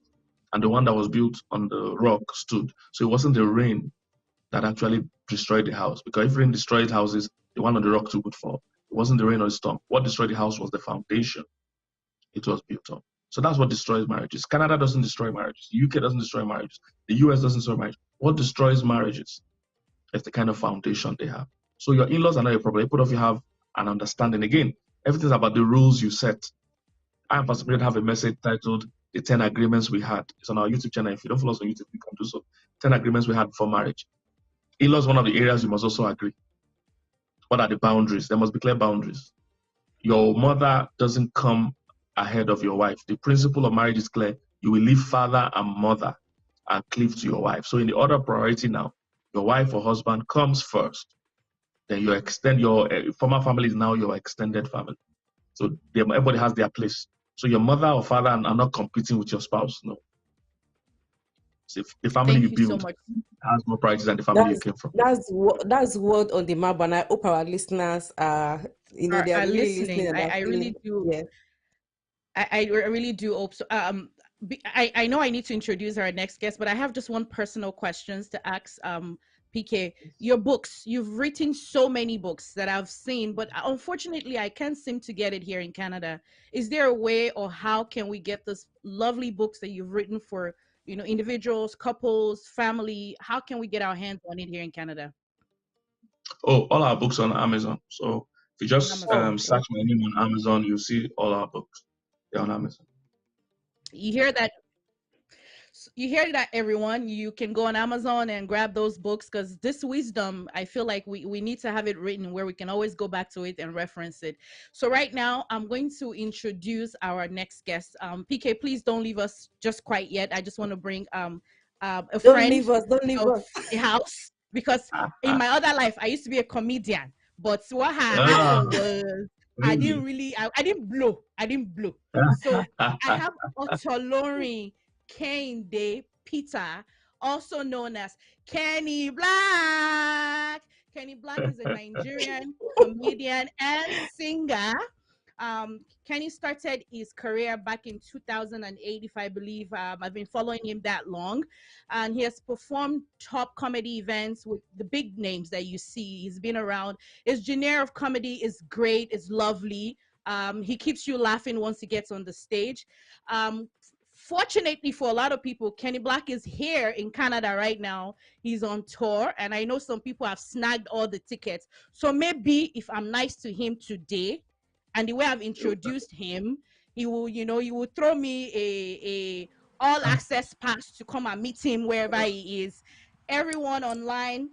and the one that was built on the rock stood. So it wasn't the rain that actually destroyed the house, because if rain destroyed houses, the one on the rock too would fall. It wasn't the rain or the storm. What destroyed the house was the foundation it was built on. So that's what destroys marriages. Canada doesn't destroy marriages. The UK doesn't destroy marriages. The US doesn't destroy marriages. What destroys marriages is the kind of foundation they have. So your in-laws are not a problem. Both of you have an understanding. Again, everything's about the rules you set. I and Pastor Bridget have a message titled The 10 Agreements We Had. It's on our YouTube channel. If you don't follow us on YouTube, you can do so. 10 Agreements We Had for Marriage. In-laws, one of the areas you must also agree. What are the boundaries? There must be clear boundaries. Your mother doesn't come ahead of your wife. The principle of marriage is clear. You will leave father and mother and cleave to your wife. So in the order of priority now, your wife or husband comes first. Then you extend your former family is now your extended family. So everybody has their place. So your mother or father are not competing with your spouse. No. So if the family Thank you you so build much. has more priorities than the family you came from. That's word on the map, and I hope our listeners are, they are Are really listening. listening and are I really feeling. do. Yes. I really do hope so. I know I need to introduce our next guest, but I have just one personal questions to ask PK. Your books, you've written so many books that I've seen, but unfortunately I can't seem to get it here in Canada. Is there a way, or how can we get this lovely books that you've written for, individuals, couples, family? How can we get our hands on it here in Canada? Oh, all our books on Amazon. So if you just Amazon. search my name on Amazon, you'll see all our books. They're on Amazon. You hear that? You hear that, everyone? You can go on Amazon and grab those books, because this wisdom, I feel like we need to have it written where we can always go back to it and reference it. So right now I'm going to introduce our next guest. PK, please don't leave us just quite yet. I just want to bring a Don't friend leave us. Don't leave of us. the house, because in my other life I used to be a comedian, but what had Ah, happened was I really? didn't really I didn't blow. So I have Otolorin Kende Peter, also known as KennyBlaq. KennyBlaq is a Nigerian comedian and singer. Kenny started his career back in 2008, if I believe. I've been following him that long, and he has performed top comedy events with the big names that you see. He's been around. His genre of comedy is great, it's lovely. He keeps you laughing once he gets on the stage. Fortunately for a lot of people, KennyBlaq is here in Canada right now. He's on tour, and I know some people have snagged all the tickets. So maybe if I'm nice to him today, and the way I've introduced him, he will, you will throw me a all access pass to come and meet him wherever he is. Everyone online,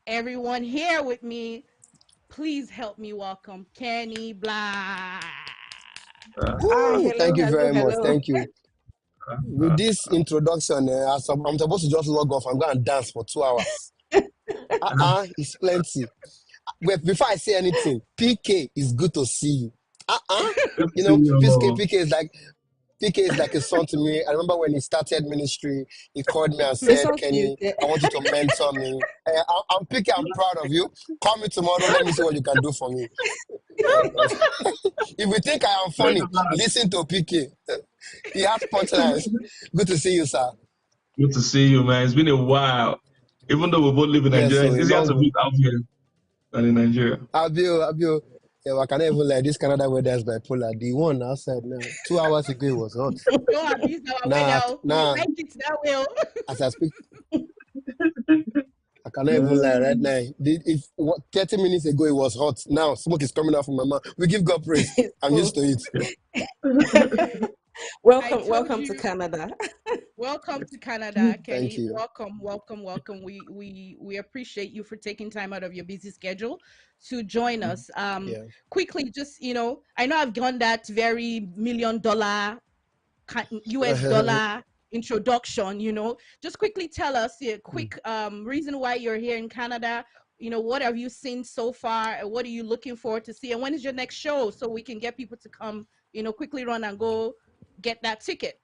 everyone here with me, please help me welcome KennyBlaq. Thank you very much. Hello. Thank you. With this introduction, I'm supposed to just log off and go and dance for 2 hours. It's plenty. Wait, before I say anything, PK is good to see you. You know, PK is like a son to me. I remember when he started ministry, he called me and said, Listen to you. Kenny, I want you to mentor me. I'm PK, I'm proud of you. Call me tomorrow, let me see what you can do for me. If you think I am funny, listen to PK. He has punchlines. Good to see you, sir. Good to see you, man. It's been a while. Even though we both live in Yes, Nigeria, so it's easier to meet out here than in Nigeria. Abio. Yeah, I can't even lie. This Canada weather is bipolar. The one outside now, 2 hours ago it was hot. Don't abuse our weather. We like it that way. As I speak, I cannot even lie right now. 30 minutes ago it was hot. Now smoke is coming out from my mouth. We give God praise. I'm used to it. Welcome to Canada. Welcome to Canada, Kenny. Thank you. Welcome. We appreciate you for taking time out of your busy schedule to join us. Yeah. Quickly, just I know I've gone that very $1 million US dollar introduction. Just quickly tell us a quick reason why you're here in Canada. What have you seen so far? What are you looking forward to see? And when is your next show, so we can get people to come, quickly run and go get that ticket.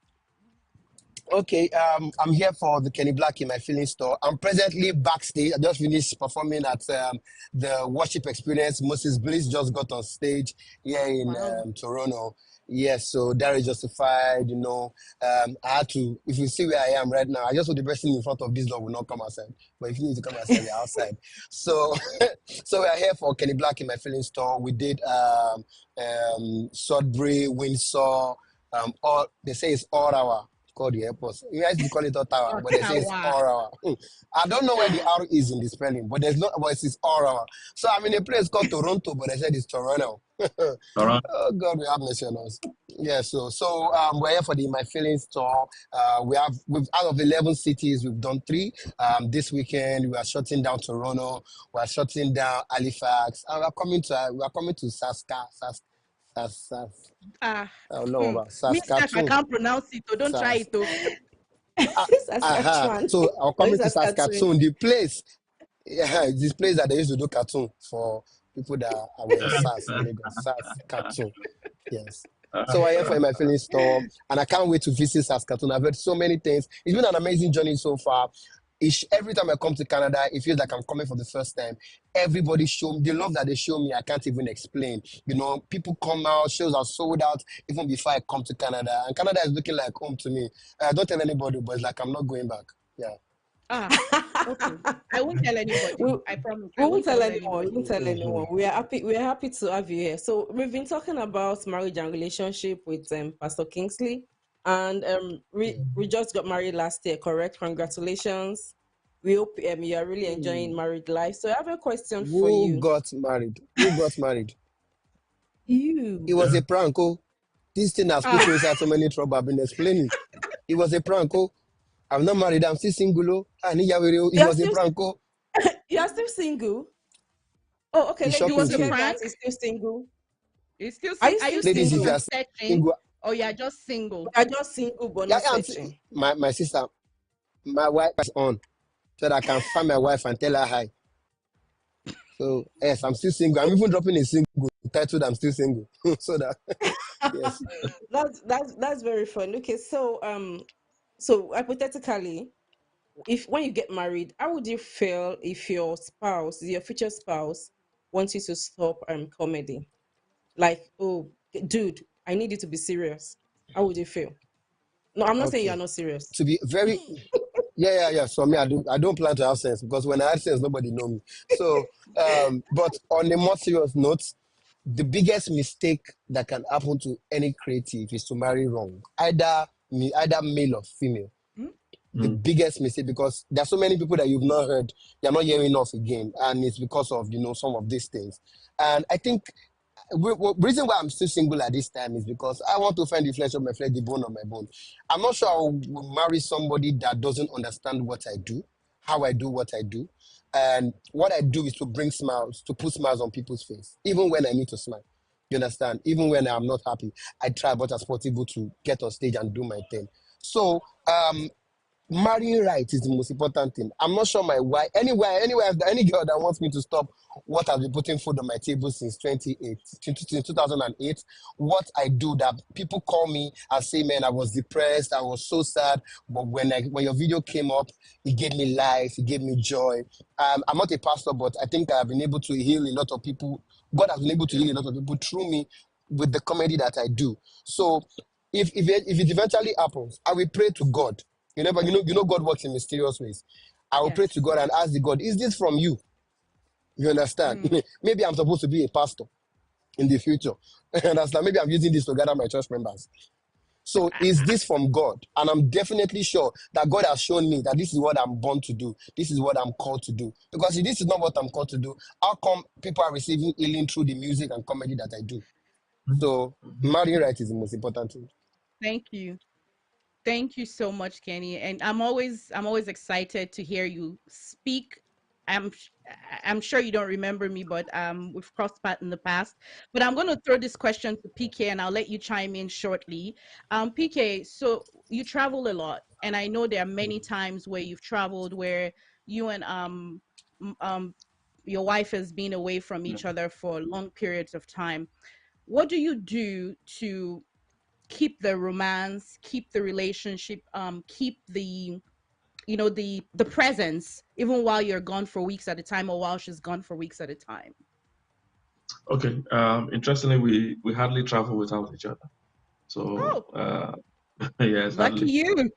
Okay, I'm here for the KennyBlaq in my feeling store. I'm presently backstage. I just finished performing at the worship experience. Moses Bliss just got on stage here in Toronto. Yes, so that is justified, I had to, if you see where I am right now, I just hope the person in front of this door will not come outside. But if you need to come outside, we're outside. So we're here for KennyBlaq in my feeling store. We did Sudbury, Windsor, all they say it's all hour. Called the airport. You guys call it Ottawa, but they say it's Ottawa. I don't know where the R is in the spelling, but there's no, but it's Ottawa. So I'm in a place called Toronto, but they said it's Toronto. Oh God, we have mercy on us. Yeah, so we're here for the My Feelings tour. We've out of 11 cities, we've done 3. This weekend we are shutting down Toronto, we are shutting down Halifax, and we are coming to Saskatoon. I don't know about Saskatoon. I can't pronounce it, so don't try it. So I'll come to Saskatoon, the place. Yeah, this place that they used to do cartoon for people that are in Saskatoon. Yes. So I'm here for My Feelings store, and I can't wait to visit Saskatoon. I've heard so many things. It's been an amazing journey so far. Every time I come to Canada, it feels like I'm coming for the first time. Everybody show me the love that they show me. I can't even explain. You know, people come out, shows are sold out even before I come to Canada, and Canada is looking like home to me. I don't tell anybody, but it's like I'm not going back. Yeah. Okay. I won't tell anybody. I promise. We won't tell anyone. We anybody. won't tell anyone. We are happy. We are happy to have you here. So we've been talking about marriage and relationship with Pastor Kingsley, and we just got married last year. Correct? Congratulations. We hope you are really enjoying married life. So I have a question for you. Who got married? Who got married? You. It was a prank. Oh, this thing has put me inside so many trouble. I've been explaining. It was a prank. Oh, I'm not married. I'm still single. And it was a prank. Oh. You are still single. Oh, okay. It's Ladies, was a shocking. prank. is still single. It's still Are you are you still Ladies, if single you single? are and searching? single, Or you're just single? You are just single, but yeah, not I'm searching. my sister, my wife is on, so that I can find my wife and tell her hi. So yes, I'm still single. I'm even dropping a single titled "I'm still single," so that yes. That's very fun. Okay, so hypothetically, if when you get married, how would you feel if your future spouse, wants you to stop comedy? Like, oh, dude, I need you to be serious. How would you feel? No, I'm not saying you are Okay. not serious. To be very, yeah. So me, I don't plan to have sense because when I have sense, nobody know me. So, but on a more serious note, the biggest mistake that can happen to any creative is to marry wrong, either male or female. The biggest mistake, because there are so many people that you've not heard, you're not hearing of again, and it's because of some of these things. And I think reason why I'm still single at this time is because I want to find the flesh of my flesh, the bone of my bone. I'm not sure I will marry somebody that doesn't understand what I do, how I do what I do. And what I do is to bring smiles, to put smiles on people's face, even when I need to smile. You understand? Even when I'm not happy, I try as much as possible to get on stage and do my thing. So, marrying right is the most important thing. I'm not sure my wife, any girl that wants me to stop what I've been putting food on my table since 2008, what I do, that people call me and say, man, I was depressed, I was so sad, but when your video came up, it gave me life, it gave me joy. I'm not a pastor, but I think I've been able to heal a lot of people. God has been able to heal a lot of people through me with the comedy that I do. So if it eventually happens, I will pray to God. You know God works in mysterious ways. I will pray to God and ask the God, is this from you? You understand? Maybe I'm supposed to be a pastor in the future. You understand? Maybe I'm using this to gather my church members. So is this from God? And I'm definitely sure that God has shown me that this is what I'm born to do. This is what I'm called to do. Because if this is not what I'm called to do, how come people are receiving healing through the music and comedy that I do? So marrying right is the most important thing. Thank you. Thank you so much, Kenny. And I'm always excited to hear you speak. I'm I'm sure you don't remember me, but we've crossed paths in the past. But I'm going to throw this question to PK, and I'll let you chime in shortly. PK, so you travel a lot, and I know there are many times where you've traveled where you and your wife has been away from each other for long periods of time. What do you do to keep the romance, keep the relationship, keep the the presence, even while you're gone for weeks at a time, or while she's gone for weeks at a time? Okay. Interestingly, we hardly travel without each other. So yes, Lucky hardly. you.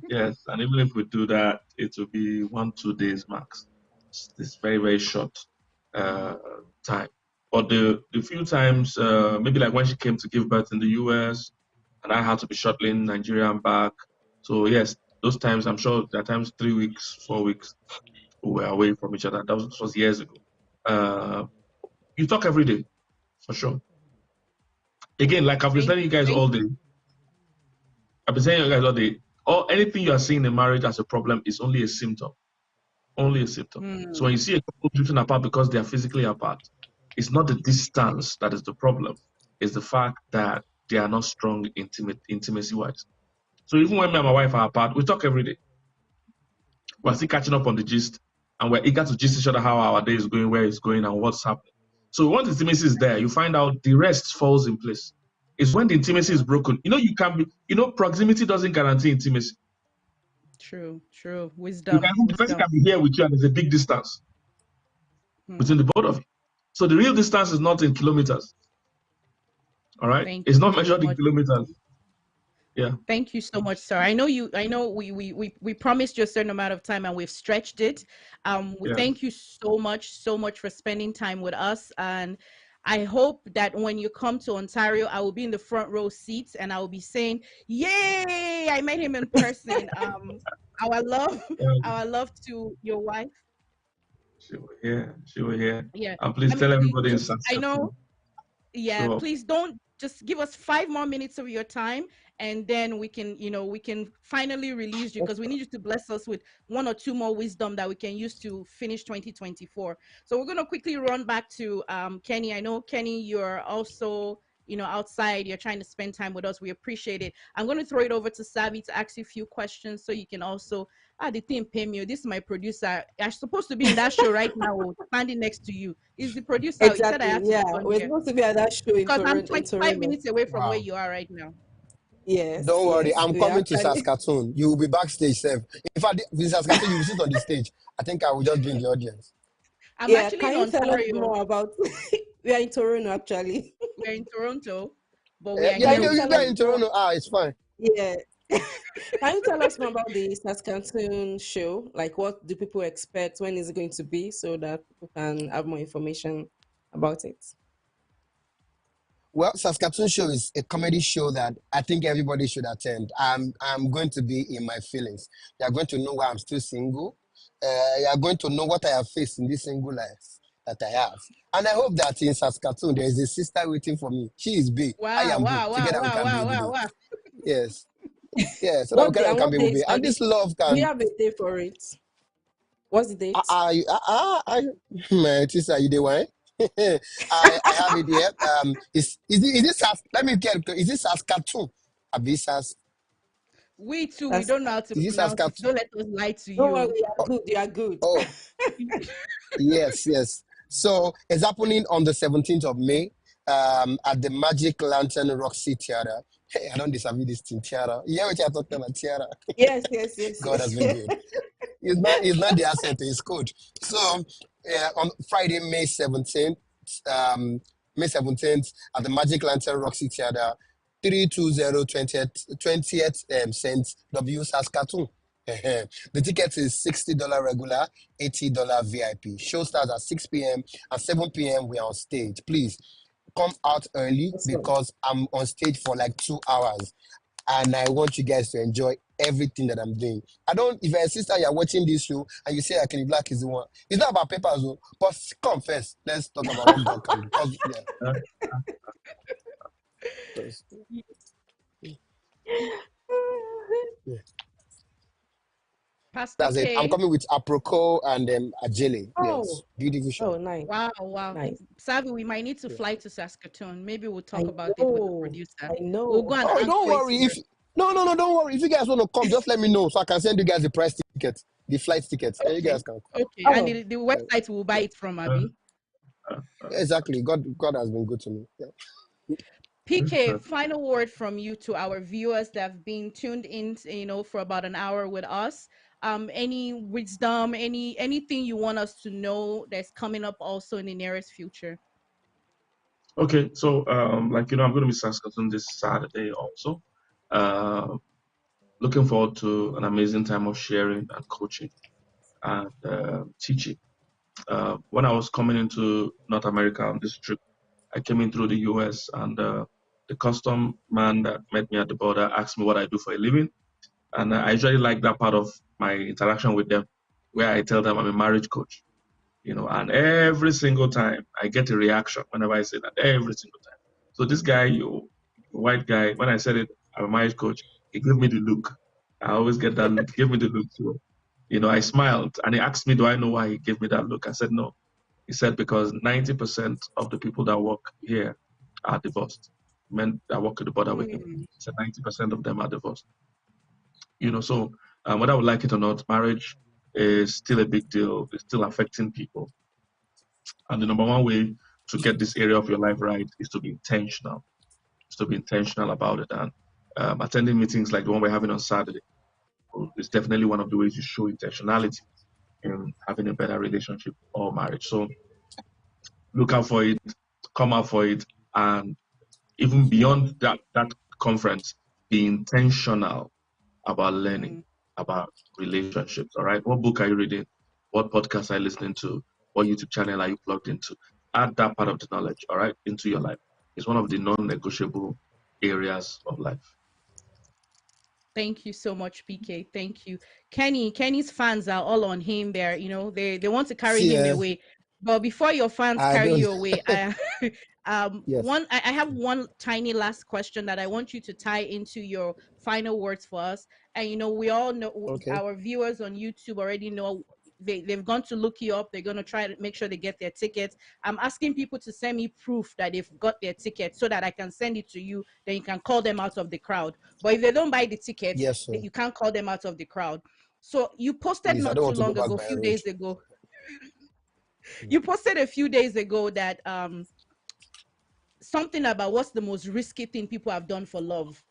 Yes, and even if we do that, it will be 1-2 days max. It's very, very short time. But the few times, maybe like when she came to give birth in the US, and I had to be shuttling Nigeria and back. So yes, those times, I'm sure there are times 3 weeks, 4 weeks, we were away from each other. This was years ago. You talk every day, for sure. Again, like I've been telling you guys all day. I've been saying you guys all day. Anything you are seeing in marriage as a problem is only a symptom. Only a symptom. So when you see a couple drifting apart because they are physically apart, it's not the distance that is the problem. It's the fact that they are not strong intimacy-wise. So even when me and my wife are apart, we talk every day. We're still catching up on the gist, and we're eager to gist each other how our day is going, where it's going, and what's happening. So once the intimacy is there, you find out the rest falls in place. It's when the intimacy is broken. You can be, proximity doesn't guarantee intimacy. True. The Wisdom. person can be here with you and there's a big distance between the both of you. So the real distance is not in kilometers. All right? It's not measured in kilometers. Yeah. Thank you so much, sir. I know we promised you a certain amount of time and we've stretched it. Thank you so much for spending time with us. And I hope that when you come to Ontario, I will be in the front row seats and I will be saying, "Yay! I met him in person." Our love to your wife. She will hear. Yeah. And please tell everybody in I know. Saskatoon. Yeah, please don't, just give us 5 more minutes of your time, and then we can finally release you, because we need you to bless us with 1 or 2 more wisdom that we can use to finish 2024. So we're going to quickly run back to Kenny. I know, Kenny, you're also outside, you're trying to spend time with us. We appreciate it. I'm going to throw it over to Savvy to ask you a few questions, so you can also the thing pay me. This is my producer. I'm supposed to be in that show right now, standing next to you. Is the producer. Exactly. He said I have to Yeah, be on we're here supposed to be at that show in because I'm Toronto. 25 minutes away from where Wow. you are right now. Yes. Don't worry, yes, I'm we coming to actually- Saskatoon. You will be backstage, Seth. In fact, with Saskatoon, you will sit on the stage. I think I will just be in the audience. I'm Yeah, actually can in you tell us Ontario. more about? We are in Toronto, actually. We're in Toronto, but we are Yeah, here. you guys in Toronto. It's fine. Yeah. Can you tell us more about the Saskatoon show? Like, what do people expect? When is it going to be, so that people can have more information about it? Well, Saskatoon show is a comedy show that I think everybody should attend. I'm going to be in my feelings. You are going to know why I'm still single. You are going to know what I have faced in this single life that I have. And I hope that in Saskatoon there is a sister waiting for me. She is big. I am big. Together we can be big. Yes. Yeah, so that we can be big. And this love can. We have a day for it. What's the date? My sister, you the one? I have it here. Is this let me get, is this Saskatoon? Abisas. We too, we don't know how to pronounce it. Don't let us lie to you. Don't worry, you are good. You are good. Oh, yes. So it's happening on the 17th of May at the Magic Lantern Roxy Theater. Hey, I don't deserve this thing, theater. You hear what you're talking about, theater? Yes. God has been good. It's not the accent, it's good. So on Friday, May 17th, May 17th at the Magic Lantern Roxy Theater, 320 20th St. W. Saskatoon. The ticket is $60 regular, $80 VIP. Show starts at 6 p.m. At 7 p.m. we are on stage. Please come out early because I'm on stage for like 2 hours. And I want you guys to enjoy everything that I'm doing. If you're a sister, you're watching this show, and you say KennyBlaq is the one. It's not about papers, but come first. Let's talk about what God can do. Pastor That's K. it. I'm coming with Aproko and Ajele. Oh. Yes, beautiful show. Oh, nice. Wow. Nice. Savvy, we might need to fly to Saskatoon. Maybe we'll talk about it with the producer. I know. We'll go and Don't worry. No, don't worry. If you guys want to come, just let me know so I can send you guys the price ticket, the flight tickets. Okay. You guys can come. Okay, and the website will buy it from Abby. Exactly. God has been good to me. Yeah. PK, final word from you to our viewers that have been tuned in, for about an hour with us. Any wisdom, anything you want us to know that's coming up also in the nearest future? Okay, so I'm going to be in Saskatoon this Saturday also. Looking forward to an amazing time of sharing and coaching and teaching. When I was coming into North America on this trip, I came in through the US, and the custom man that met me at the border asked me what I do for a living. And I usually like that part of my interaction with them, where I tell them I'm a marriage coach. And every single time I get a reaction whenever I say that, every single time. So this guy, white guy, when I said it, I'm a marriage coach, he gave me the look. I always get that look. He gave me the look. So, I smiled, and he asked me, do I know why he gave me that look? I said, no. He said, because 90% of the people that work here are divorced. Men that work at the border with him. He said 90% of them are divorced. So whether I would like it or not, marriage is still a big deal. It's still affecting people. And the number one way to get this area of your life right is to be intentional. It's to be intentional about it. And attending meetings like the one we're having on Saturday it's definitely one of the ways you show intentionality in having a better relationship or marriage. So look out for it, come out for it, and even beyond that conference, be intentional about learning about relationships. All right. What book are you reading? What podcast are you listening to? What YouTube channel are you plugged into? Add that part of the knowledge, all right, into your life. It's one of the non-negotiable areas of life. Thank you so much, PK. Thank you. Kenny's fans are all on him there. You know, they want to carry See, him away. But before your fans I carry don't. you away, Yes. I have one tiny last question that I want you to tie into your final words for us. And you know, we all know Okay. our viewers on YouTube already know they've gone to look you up. They're going to try to make sure they get their tickets. I'm asking people to send me proof that they've got their tickets so that I can send it to you. Then you can call them out of the crowd. But if they don't buy the tickets, Yes, sir. you can't call them out of the crowd. So you posted Please, I not don't too want to go long back ago, a by few road. days ago. You posted a few days ago that something about what's the most risky thing people have done for love.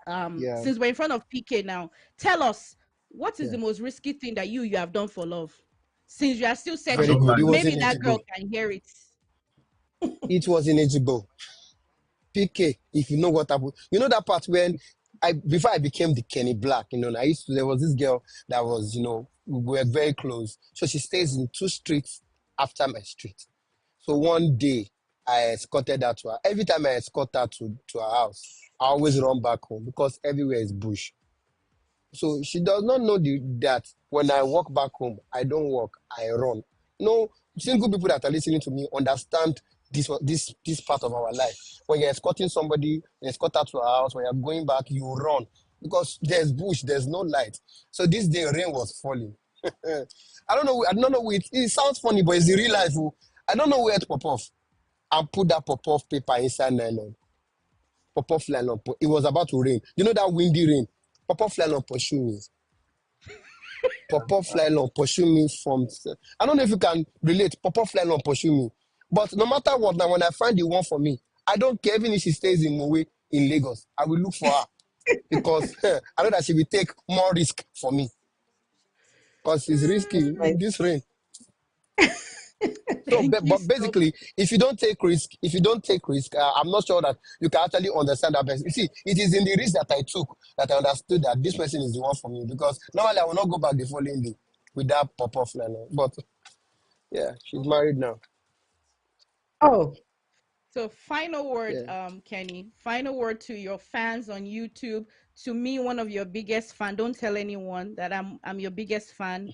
Yeah. Since we're in front of PK now, tell us what is Yeah. the most risky thing that you have done for love. Since you are still Very searching, good. It was maybe in that girl Ejigbo. can hear it. It was in Ejigbo. PK, if you know what happened, you know that part when before I became the KennyBlaq, you know, there was this girl that was, you know, we were very close. So she stays in 2 streets after my street. So one day I escorted her to her. Every time I escort her to her house, I always run back home because everywhere is bush. So she does not know that when I walk back home, I don't walk, I run. No single people that are listening to me understand this part of our life. When you're escorting somebody, you escort her to her house, when you're going back, you run. Because there's bush, there's no light. So this day rain was falling. I don't know. It sounds funny, but it's the real life. I don't know where to pop off. And put that pop off paper inside nylon. Pop off nylon. It was about to rain. You know that windy rain? Pop off nylon pursue me. Pop off nylon pursue me from. I don't know if you can relate. Pop off nylon pursue me. But no matter what, now when I find the one for me, I don't care even if she stays in Mowe in Lagos. I will look for her because I know that she will take more risk for me. Because it's risky, this rain. So, but basically, if you don't take risk, I'm not sure that you can actually understand that person. You see, it is in the risk that I took that I understood that this person is the one for me. Because normally I will not go back the following day with that pop-off line. But yeah, she's married now. Oh, So final word, Yeah. Kenny. Final word to your fans on YouTube. To me, one of your biggest fan. Don't tell anyone that I'm your biggest fan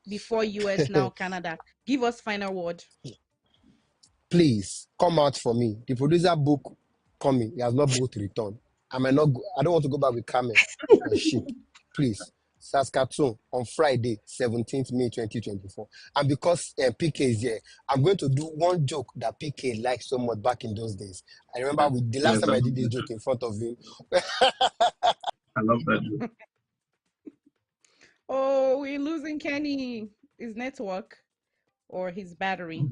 before US, now Canada. Give us final word. Please come out for me. The producer book coming. He has not booked return. I don't want to go back with camel or sheep. Please. Saskatoon on Friday, 17th May 2024. And because PK is here, I'm going to do one joke that PK liked so much back in those days. I remember the last time I did this joke in front of him. I love that joke. Oh, we're losing Kenny. His network or his battery.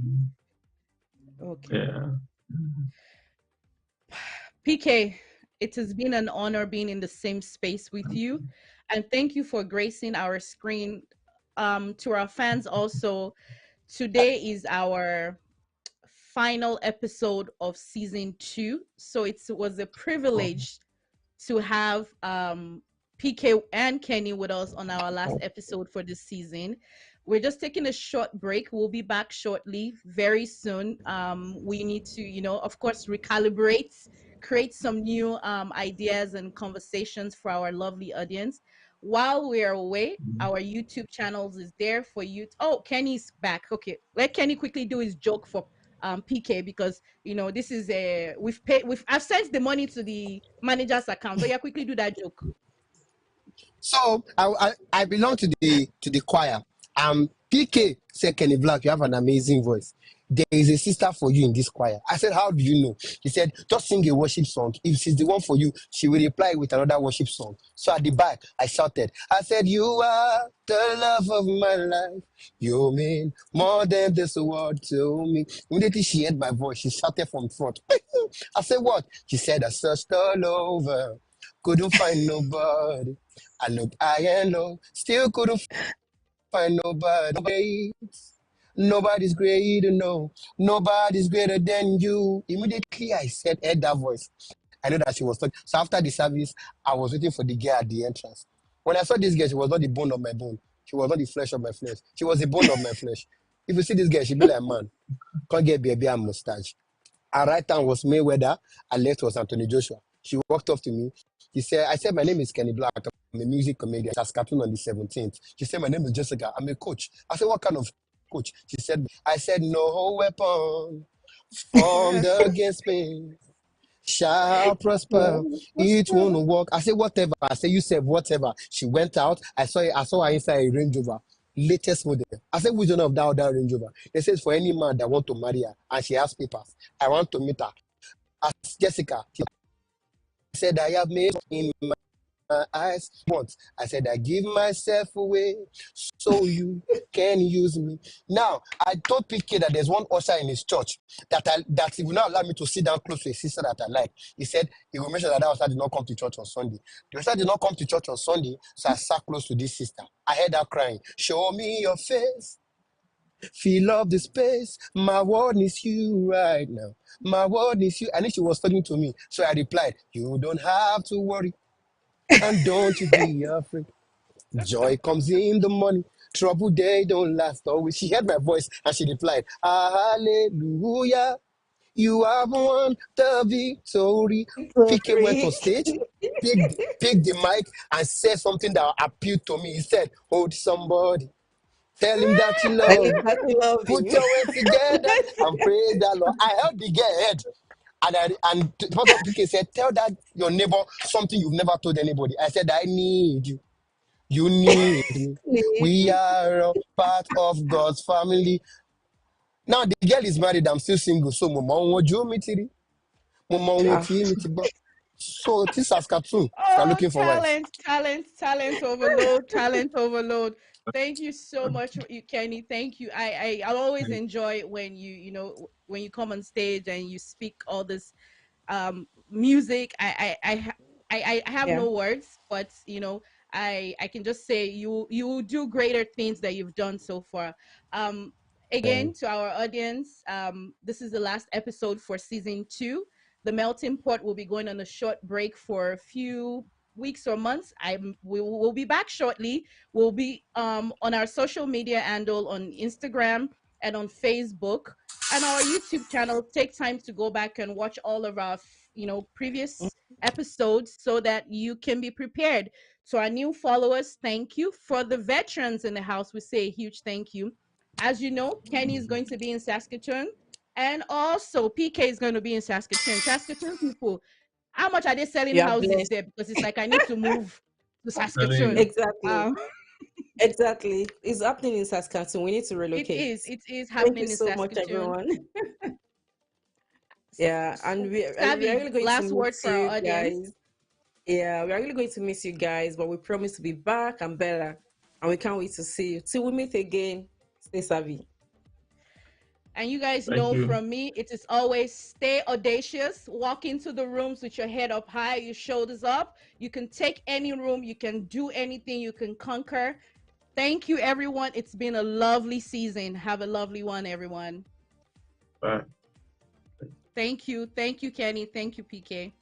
Okay. Yeah. PK, it has been an honor being in the same space with you. And thank you for gracing our screen. To our fans also, today is our final episode of season 2. So it was a privilege to have PK and Kenny with us on our last episode for this season. We're just taking a short break. We'll be back shortly, very soon. We need to, you know, of course, recalibrate, create some new ideas and conversations for our lovely audience. While we're away, our YouTube channels is there for you. Oh, Kenny's back. Okay, let Kenny quickly do his joke for PK, because you know this is a I've sent the money to the manager's account. So yeah, quickly do that joke. So I belong to the choir. PK said, KennyBlaq, you have an amazing voice. There is a sister for you in this choir. I said, how do you know? He said, just sing a worship song. If she's the one for you, she will reply with another worship song. So at the back, I shouted. I said, you are the love of my life. You mean more than this world to me. Immediately she heard my voice, she shouted from front. I said, what? She said, I searched all over. Couldn't find nobody. I looked high and low, still couldn't find nobody. Nobody's greater, no. Nobody's greater than you. Immediately I said, heard that voice. I know that she was talking. So after the service, I was waiting for the girl at the entrance. When I saw this girl, she was not the bone of my bone. She was not the flesh of my flesh. She was the bone of my flesh. If you see this girl, she be like, man, can't get baby and mustache. Her right hand was Mayweather, her left was Anthony Joshua. She walked up to me. I said, my name is KennyBlaq. I'm a music comedian. Saskatoon on the 17th. She said, my name is Jessica. I'm a coach. I said, what kind of coach? I said, no weapon formed against me shall prosper. It won't work. I said, whatever. I said, you said whatever. She went out. I saw her inside a Range Rover. Latest model. I said, which one of that Range Rover? They said, for any man that want to marry her and she has papers, I want to meet her. As Jessica, she said, I have made in my eyes once. I said, I give myself away so you can use me. Now, I told PK that there's one usher in his church that he will not allow me to sit down close to a sister that I like. He said he will make sure that usher did not come to church on Sunday. The usher did not come to church on Sunday, so I sat close to this sister. I heard her crying, show me your face. Feel of the space. My word is you right now. My word is you. I think she was talking to me. So I replied, you don't have to worry. And don't you be afraid. Joy comes in the morning. Trouble day don't last always. She heard my voice and she replied, hallelujah. You have won the victory. PK went on stage, picked the mic, and said something that appealed to me. He said, hold somebody. Tell him that you I love him. exactly love Put you. your hands together and praise the Lord. I held the girl head. And the pastor PK said, tell that your neighbor something you've never told anybody. I said, I need you. You need me. We are a part of God's family. Now the girl is married. I'm still single. So mama won't you meet it? Mama won't you meet it? So this is Saskatoon. If you're Oh, Oh, looking for wife. talent overload, talent overload. Thank you so much, you Kenny. Thank you. I always enjoy when when you come on stage and you speak all this music. I have yeah. no words, but I can just say you will do greater things that you've done so far. Um, And Again, to our audience, this is the last episode for season 2. The melting pot will be going on a short break for a few weeks or months. We will be back shortly. We'll be on our social media handle on Instagram and on Facebook and our YouTube channel. Take time to go back and watch all of our previous episodes so that you can be prepared. To our new followers, thank you. For the veterans in the house, we say a huge thank you. As you know, Kenny is going to be in Saskatoon, and also PK is going to be in Saskatoon. Saskatoon people, how much are they selling You are houses blessed. there? Because it's like I need to move to Telling Saskatoon. you. Exactly. Um, Exactly. It's happening in Saskatoon. We need to relocate. it is Thank you happening in so much, Saskatoon. everyone. Yeah, and we're Savvy, really going to last word miss for our you audience. guys. Yeah, we're really going to miss you guys, but we promise to be back and better. And we can't wait to see you. Till we meet again, stay savvy. And you guys Thank know you. from me, it is always stay audacious. Walk into the rooms with your head up high, your shoulders up. You can take any room, you can do anything, you can conquer. Thank you, everyone. It's been a lovely season. Have a lovely one, everyone. Bye. Thank you. Thank you, Kenny. Thank you, PK.